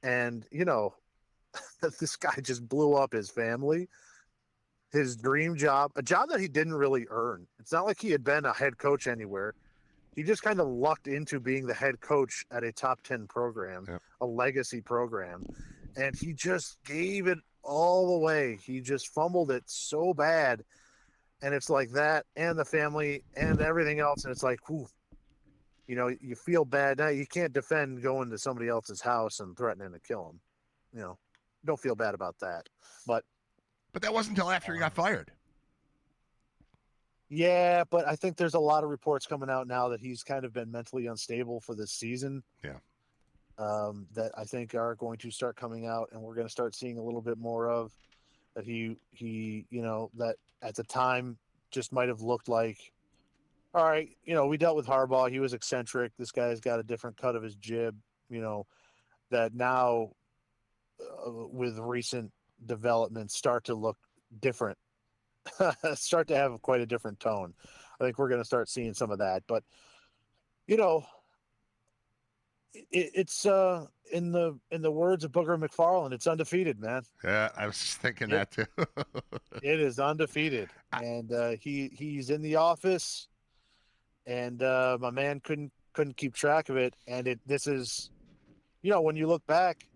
And this guy just blew up his family, his dream job, a job that he didn't really earn. It's not like he had been a head coach anywhere. He just kind of lucked into being the head coach at a top 10 program, a legacy program, and he just gave it all away. He just fumbled it so bad. And it's like that, and the family and everything else. And it's like, whew, you feel bad. Now you can't defend going to somebody else's house and threatening to kill him. Don't feel bad about that. But that wasn't until after he got fired. Yeah, but I think there's a lot of reports coming out now that he's kind of been mentally unstable for this season. Yeah. That I think are going to start coming out, and we're going to start seeing a little bit more of that. He that at the time just might have looked like, all right, we dealt with Harbaugh. He was eccentric. This guy's got a different cut of his jib, that now with recent developments start to look different, start to have quite a different tone. I think we're going to start seeing some of that, but it's in the words of Booger McFarland, it's undefeated, man. Yeah, I was just thinking that too. It is undefeated, and he's in the office, and my man couldn't keep track of it. And this is, when you look back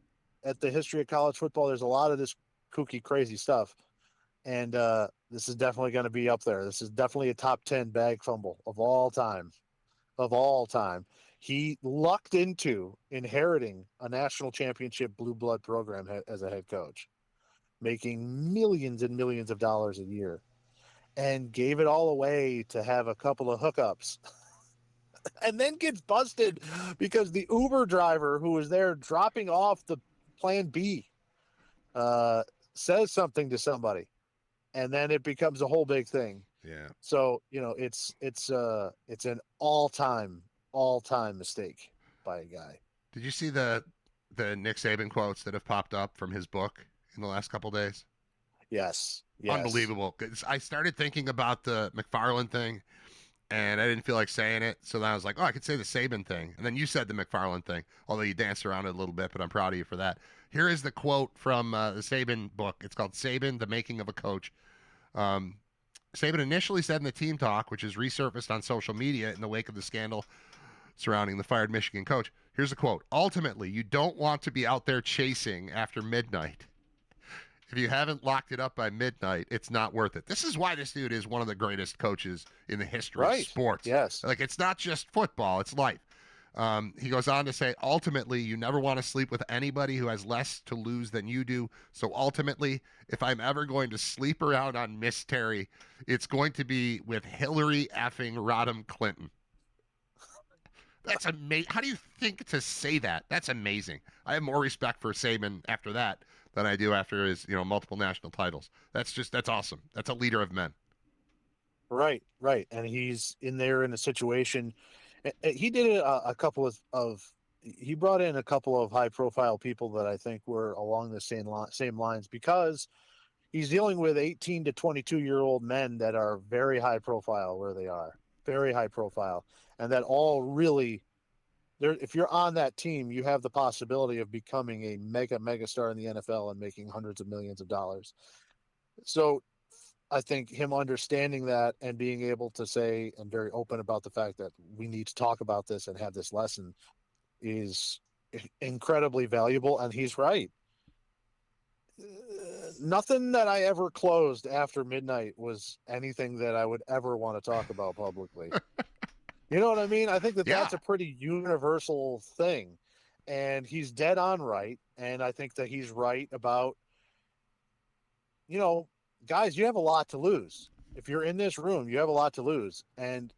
at the history of college football, there's a lot of this kooky, crazy stuff, and this is definitely going to be up there. This is definitely a top 10 bag fumble of all time. Of all time, he lucked into inheriting a national championship blue blood program as a head coach, making millions and millions of dollars a year, and gave it all away to have a couple of hookups and then gets busted because the Uber driver who was there dropping off the plan B says something to somebody, and then it becomes a whole big thing. Yeah. So it's an all-time mistake by a guy. Did you see the Nick Saban quotes that have popped up from his book in the last couple days? Yes. Unbelievable. 'Cause I started thinking about the McFarland thing, and I didn't feel like saying it. So then I was like, oh, I could say the Saban thing. And then you said the McFarland thing, although you danced around it a little bit, but I'm proud of you for that. Here is the quote from the Saban book. It's called Saban, The Making of a Coach. Saban initially said in the team talk, which is resurfaced on social media in the wake of the scandal surrounding the fired Michigan coach. Here's a quote. Ultimately, you don't want to be out there chasing after midnight. If you haven't locked it up by midnight, it's not worth it. This is why this dude is one of the greatest coaches in the history of sports. Yes. Like, it's not just football, it's life. He goes on to say, ultimately, you never want to sleep with anybody who has less to lose than you do. So ultimately, if I'm ever going to sleep around on Miss Terry, it's going to be with Hillary effing Rodham Clinton. That's amazing. How do you think to say that? That's amazing. I have more respect for Saban after that than I do after his, multiple national titles. That's awesome. That's a leader of men. Right. And he's in there in a situation. He did a couple he brought in a couple of high profile people that I think were along the same lines, because he's dealing with 18 to 22-year-old men that are very high profile where they are, very high profile, and that all really, if you're on that team, you have the possibility of becoming a mega star in the NFL and making hundreds of millions of dollars. So I think him understanding that and being able to say and very open about the fact that we need to talk about this and have this lesson is incredibly valuable. And he's right. Nothing that I ever closed after midnight was anything that I would ever want to talk about publicly. You know what I mean? I think that's a pretty universal thing, and he's dead on right. And I think that he's right about, guys, you have a lot to lose. If you're in this room, you have a lot to lose, and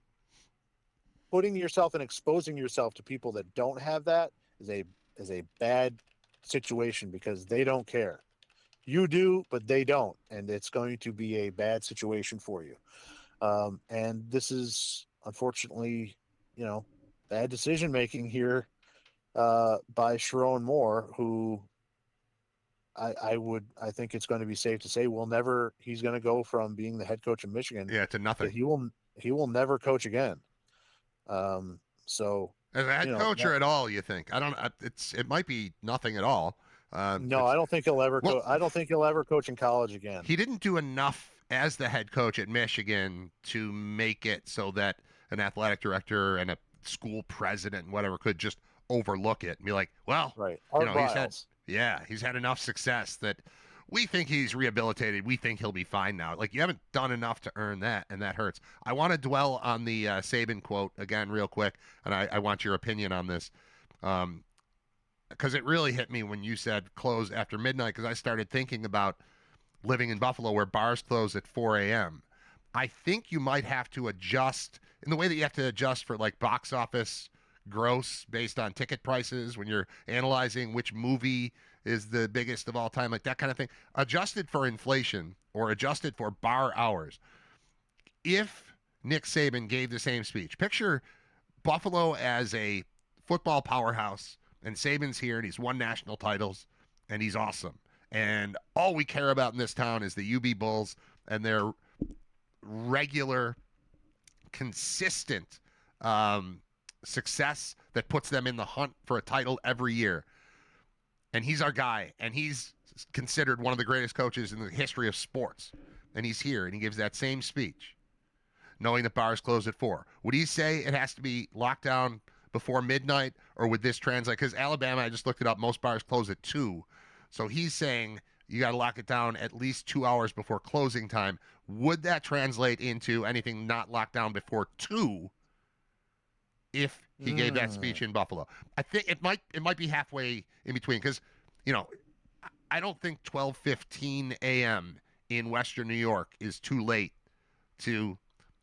putting yourself and exposing yourself to people that don't have that is a bad situation, because they don't care. You do, but they don't, and it's going to be a bad situation for you. And this is, unfortunately, bad decision making here by Sharon Moore, who I think it's going to be safe to say he's going to go from being the head coach of Michigan to nothing. He will never coach again. So as a head coach or at all, you think? It might be nothing at all. No, I don't think he'll ever. I don't think he'll ever coach in college again. He didn't do enough as the head coach at Michigan to make it so that an athletic director and a school president and whatever could just overlook it and be like, well, right. He's had enough success that we think he's rehabilitated. We think he'll be fine now. Like, you haven't done enough to earn that, and that hurts. I want to dwell on the Saban quote again real quick, and I want your opinion on this. Because it really hit me when you said close after midnight, because I started thinking about living in Buffalo where bars close at 4 a.m. I think you might have to adjust in the way that you have to adjust for like box office gross based on ticket prices when you're analyzing which movie is the biggest of all time, like that kind of thing. Adjusted for inflation or adjusted for bar hours. If Nick Saban gave the same speech, picture Buffalo as a football powerhouse, and Saban's here, and he's won national titles, and he's awesome. And all we care about in this town is the UB Bulls and their regular, consistent success that puts them in the hunt for a title every year. And he's our guy, and he's considered one of the greatest coaches in the history of sports. And he's here, and he gives that same speech, knowing that bars close at 4. Would he say it has to be locked down before midnight, or would this translate? Because Alabama, I just looked it up, most bars close at 2. So he's saying you got to lock it down at least 2 hours before closing time. Would that translate into anything not locked down before 2 if he gave that speech in Buffalo? I think it might be halfway in between because, you know, I don't think 12:15 a.m. in Western New York is too late to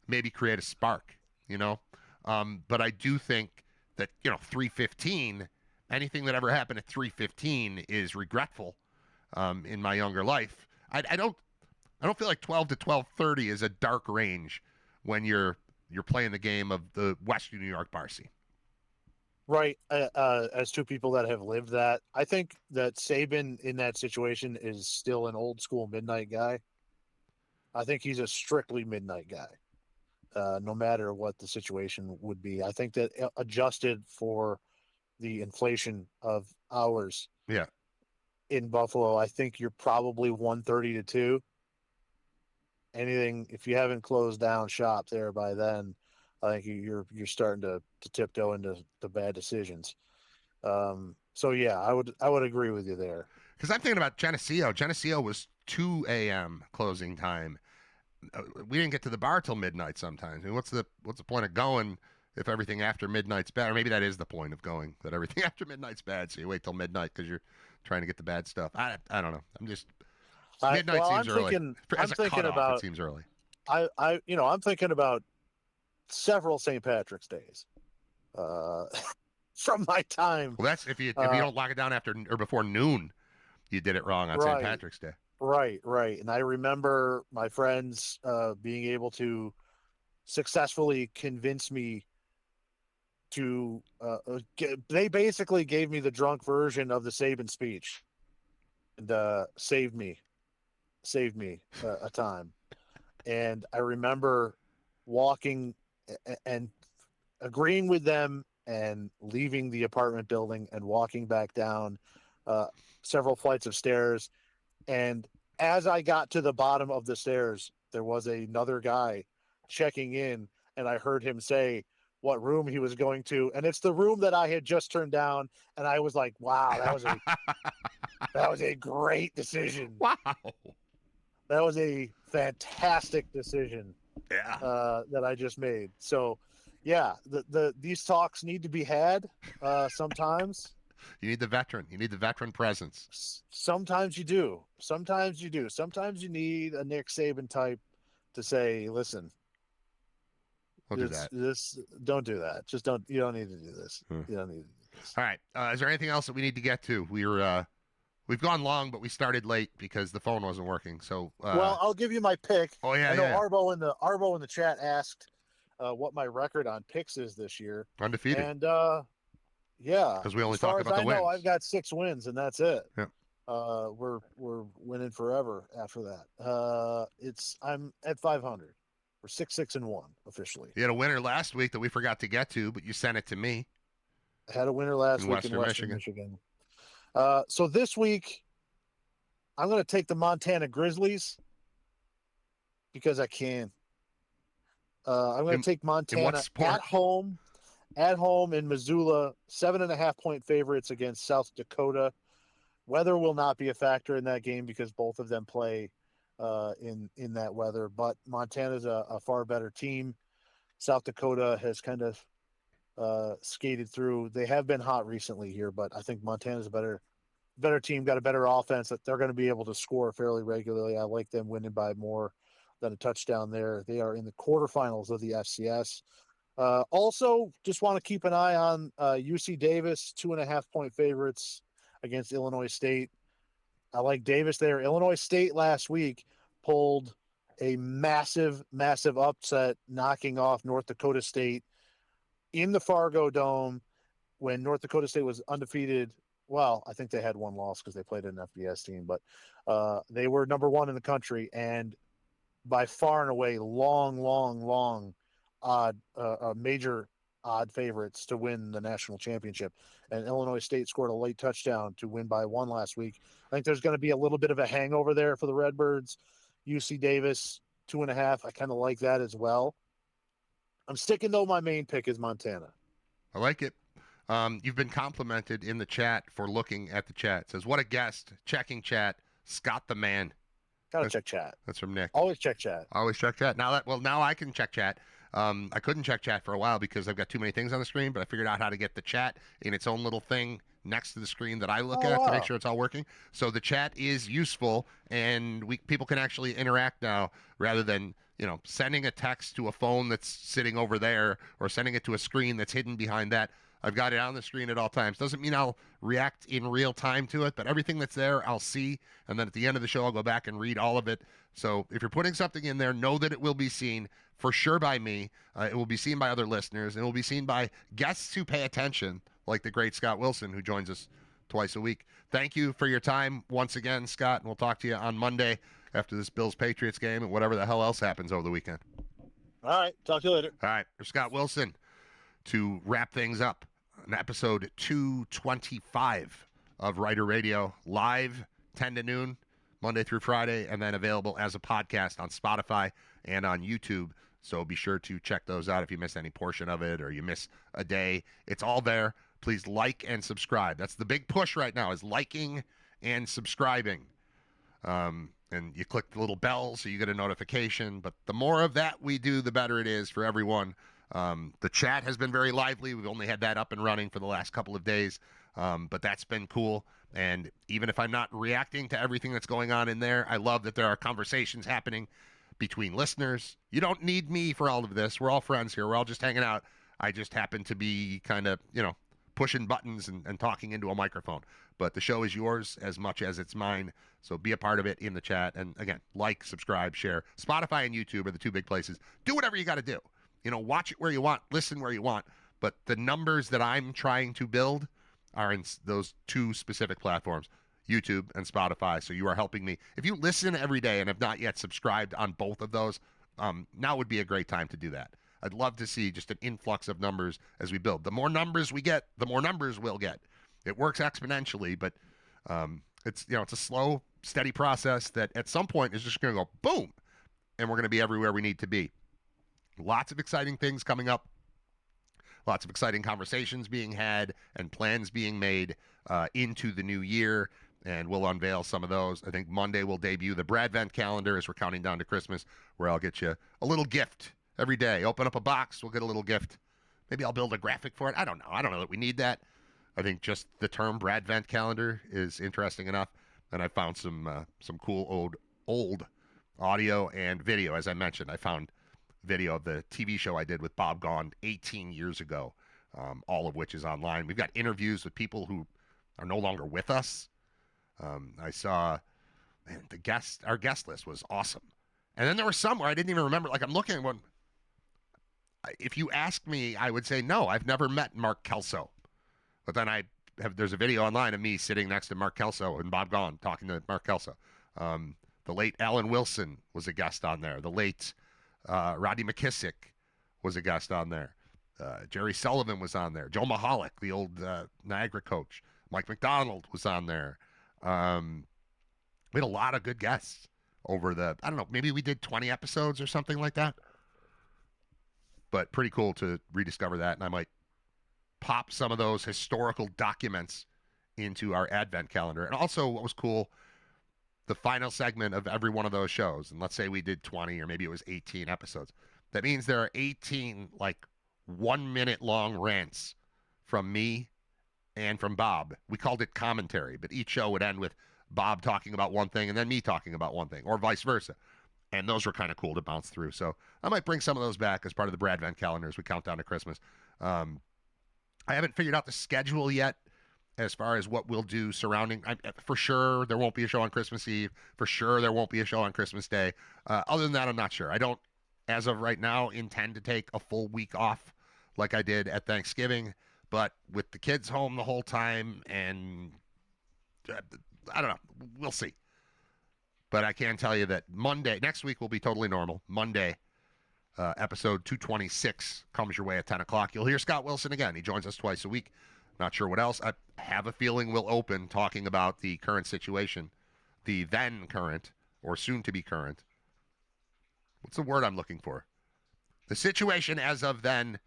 maybe create a spark, you know. But I do think that 3:15, anything that ever happened at 3:15 is regretful. In my younger life, I don't feel like 12 to 12:30 is a dark range when you're playing the game of the Western New York bar scene. Right. As two people that have lived that, I think that Saban in that situation is still an old school midnight guy. I think he's a strictly midnight guy, no matter what the situation would be. I think that adjusted for the inflation of hours Yeah. in Buffalo, I think you're probably 1:30 to 2. Anything, if you haven't closed down shop there by then, I think you're starting to tiptoe into the bad decisions. So yeah, I would agree with you there. Because I'm thinking about Geneseo. Geneseo was 2 a.m. closing time. We didn't get to the bar till midnight sometimes. I mean, what's the point of going if everything after midnight's bad? Or maybe that is the point of going, that everything after midnight's bad, so you wait till midnight because you're trying to get the bad stuff. I don't know. I'm just midnight seems early. As a cutoff, it seems early. I'm thinking about several St. Patrick's days from my time. Well, that's if you don't lock it down after or before noon, you did it wrong on St. Patrick's Day. Right. And I remember my friends being able to successfully convince me to. They basically gave me the drunk version of the Saban speech, and saved me a time. And I remember walking and agreeing with them and leaving the apartment building and walking back down several flights of stairs. And as I got to the bottom of the stairs, there was another guy checking in, and I heard him say what room he was going to, and it's the room that I had just turned down. And I was like, "Wow, that was a great decision. Wow, that was a fantastic decision." Yeah. That I just made. So, yeah, these talks need to be had sometimes. You need the veteran. You need the veteran presence. Sometimes you do. Sometimes you do. Sometimes you need a Nick Saban type to say, "Listen, We'll do that. Don't do that. Just don't. You don't need to do this. You don't need to do this." All right. Is there anything else that we need to get to? We've gone long, but we started late because the phone wasn't working. So well, I'll give you my pick. Oh yeah, I know yeah. Arbo in the chat asked what my record on picks is this year. Undefeated. And yeah, because we only as far talk as about the I wins. know, I've got 6 wins, and that's it. Yeah. We're winning forever after that. I'm at 500. We're 6-6-1 officially. You had a winner last week that we forgot to get to, but you sent it to me. I had a winner last week in Western Michigan. So this week, I'm going to take the Montana Grizzlies because I can. I'm going to take Montana at home in Missoula, 7.5 point favorites against South Dakota. Weather will not be a factor in that game because both of them play in that weather, but Montana's a far better team. South Dakota has kind of skated through. They have been hot recently here, but I think Montana's a better team, got a better offense that they're going to be able to score fairly regularly. I like them winning by more than a touchdown there. They are in the quarterfinals of the FCS. Also, just want to keep an eye on UC Davis, 2.5 point favorites against Illinois State. I like Davis there. Illinois State last week pulled a massive upset, knocking off North Dakota State in the Fargo Dome when North Dakota State was undefeated. Well, I think they had one loss because they played an FBS team, but they were number 1 in the country and by far and away long odd major odd favorites to win the national championship. And Illinois State scored a late touchdown to win by 1 last week. I think there's going to be a little bit of a hangover there for the Redbirds. UC Davis, 2.5. I kind of like that as well. I'm sticking though. My main pick is Montana. I like it. You've been complimented in the chat for looking at the chat. It says, what a guest. Checking chat. Scott the man. Gotta check chat. That's from Nick. Always check chat. Always check chat. Now I can check chat. I couldn't check chat for a while because I've got too many things on the screen, but I figured out how to get the chat in its own little thing next to the screen that I look at to make sure it's all working. So the chat is useful, and people can actually interact now rather than sending a text to a phone that's sitting over there or sending it to a screen that's hidden behind that. I've got it on the screen at all times. Doesn't mean I'll react in real time to it, but everything that's there I'll see, and then at the end of the show I'll go back and read all of it. So if you're putting something in there, know that it will be seen for sure by me. It will be seen by other listeners, and it will be seen by guests who pay attention, like the great Scott Wilson, who joins us twice a week. Thank you for your time once again, Scott, and we'll talk to you on Monday after this Bills-Patriots game and whatever the hell else happens over the weekend. All right. Talk to you later. All right. For Scott Wilson, to wrap things up, on episode 225 of Riter Radio, live 10 to noon, Monday through Friday, and then available as a podcast on Spotify and on YouTube. So be sure to check those out if you missed any portion of it or you miss a day. It's all there. Please like and subscribe. That's the big push right now, is liking and subscribing. And you click the little bell so you get a notification. But the more of that we do, the better it is for everyone. The chat has been very lively. We've only had that up and running for the last couple of days, but that's been cool. And even if I'm not reacting to everything that's going on in there, I love that there are conversations happening between listeners. You don't need me for all of this. We're all friends here. We're all just hanging out. I just happen to be kind of, pushing buttons and talking into a microphone. But the show is yours as much as it's mine. So be a part of it in the chat. And again, like, subscribe, share. Spotify and YouTube are the two big places. Do whatever you got to do. Watch it where you want, listen where you want. But the numbers that I'm trying to build are in those two specific platforms, YouTube and Spotify. So you are helping me. If you listen every day and have not yet subscribed on both of those, now would be a great time to do that. I'd love to see just an influx of numbers as we build. The more numbers we get, the more numbers we'll get. It works exponentially, but it's a slow, steady process that at some point is just going to go boom, and we're going to be everywhere we need to be. Lots of exciting things coming up. Lots of exciting conversations being had and plans being made into the new year, and we'll unveil some of those. I think Monday we'll debut the Brad Vent calendar as we're counting down to Christmas, where I'll get you a little gift every day. Open up a box, we'll get a little gift. Maybe I'll build a graphic for it. I don't know. I don't know that we need that. I think just the term Brad Vent calendar is interesting enough, and I found some cool old audio and video. As I mentioned, I found video of the TV show I did with Bob Gond 18 years ago, all of which is online. We've got interviews with people who are no longer with us. I saw, our guest list was awesome. And then there were some where I didn't even remember. Like, I'm looking at one. If you ask me, I would say, no, I've never met Mark Kelso. But then there's a video online of me sitting next to Mark Kelso and Bob Gond talking to Mark Kelso. The late Alan Wilson was a guest on there. The late Roddy McKissick was a guest on there. Jerry Sullivan was on there. Joe Mahalik, the old Niagara coach. Mike McDonald was on there. We had a lot of good guests over I don't know, maybe we did 20 episodes or something like that. But pretty cool to rediscover that. And I might pop some of those historical documents into our Advent calendar. And also what was cool, the final segment of every one of those shows, and let's say we did 20 or maybe it was 18 episodes. That means there are 18 like 1 minute long rants from me and from Bob. We called it commentary, but each show would end with Bob talking about one thing and then me talking about one thing, or vice versa. And those were kind of cool to bounce through. So I might bring some of those back as part of the Brad Vent calendar as we count down to Christmas. I haven't figured out the schedule yet as far as what we'll do surrounding. For sure, there won't be a show on Christmas Eve. For sure, there won't be a show on Christmas Day. Other than that, I'm not sure. I don't, as of right now, intend to take a full week off like I did at Thanksgiving. But with the kids home the whole time, and I don't know. We'll see. But I can tell you that next week will be totally normal. Monday, episode 226 comes your way at 10 o'clock. You'll hear Scott Wilson again. He joins us twice a week. Not sure what else. I have a feeling we'll open talking about the current situation, the then current or soon to be current. What's the word I'm looking for? The situation as of then.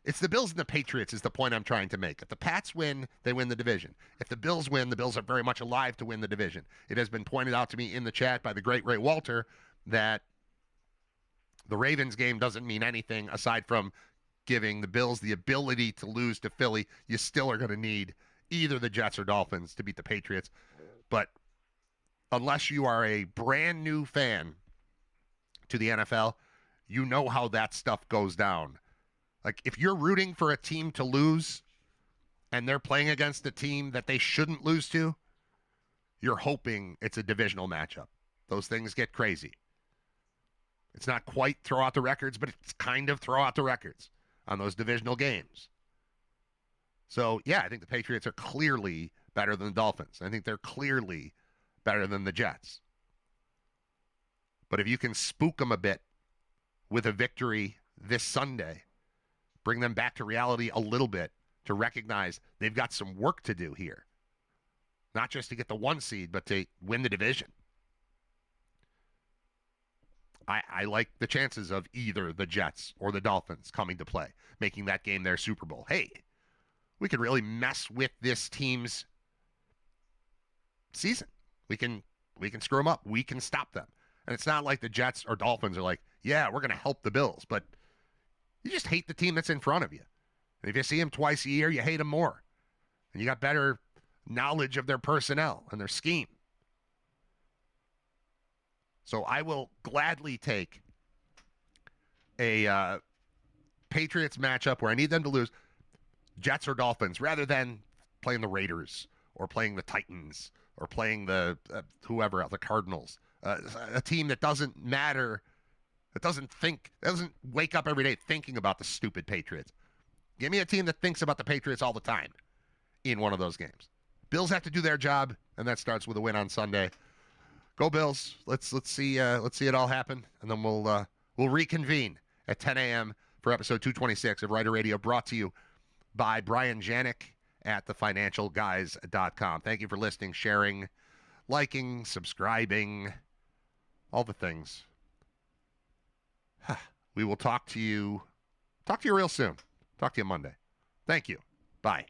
It's the Bills and the Patriots is the point I'm trying to make. If the Pats win, they win the division. If the Bills win, the Bills are very much alive to win the division. It has been pointed out to me in the chat by the great Ray Walter that the Ravens game doesn't mean anything aside from giving the Bills the ability to lose to Philly. You still are going to need either the Jets or Dolphins to beat the Patriots. But unless you are a brand new fan to the NFL, you know how that stuff goes down. Like, if you're rooting for a team to lose and they're playing against a team that they shouldn't lose to, you're hoping it's a divisional matchup. Those things get crazy. It's not quite throw out the records, but it's kind of throw out the records on those divisional games. So, yeah, I think the Patriots are clearly better than the Dolphins. I think they're clearly better than the Jets. But if you can spook them a bit with a victory this Sunday, bring them back to reality a little bit to recognize they've got some work to do here. Not just to get the 1 seed, but to win the division. I like the chances of either the Jets or the Dolphins coming to play, making that game their Super Bowl. Hey, we could really mess with this team's season. We can screw them up. We can stop them. And it's not like the Jets or Dolphins are like, yeah, we're going to help the Bills. But you just hate the team that's in front of you. And if you see them twice a year, you hate them more. And you got better knowledge of their personnel and their scheme. So I will gladly take a Patriots matchup where I need them to lose, Jets or Dolphins, rather than playing the Raiders or playing the Titans or playing the whoever else, the Cardinals. A team that doesn't matter, that doesn't wake up every day thinking about the stupid Patriots. Give me a team that thinks about the Patriots all the time in one of those games. Bills have to do their job, and that starts with a win on Sunday. Go Bills! Let's see it all happen, and then we'll reconvene at 10 a.m. for episode 226 of Riter Radio, brought to you by Brian Janik at thefinancialguys.com. Thank you for listening, sharing, liking, subscribing, all the things. We will talk to you real soon. Talk to you Monday. Thank you. Bye.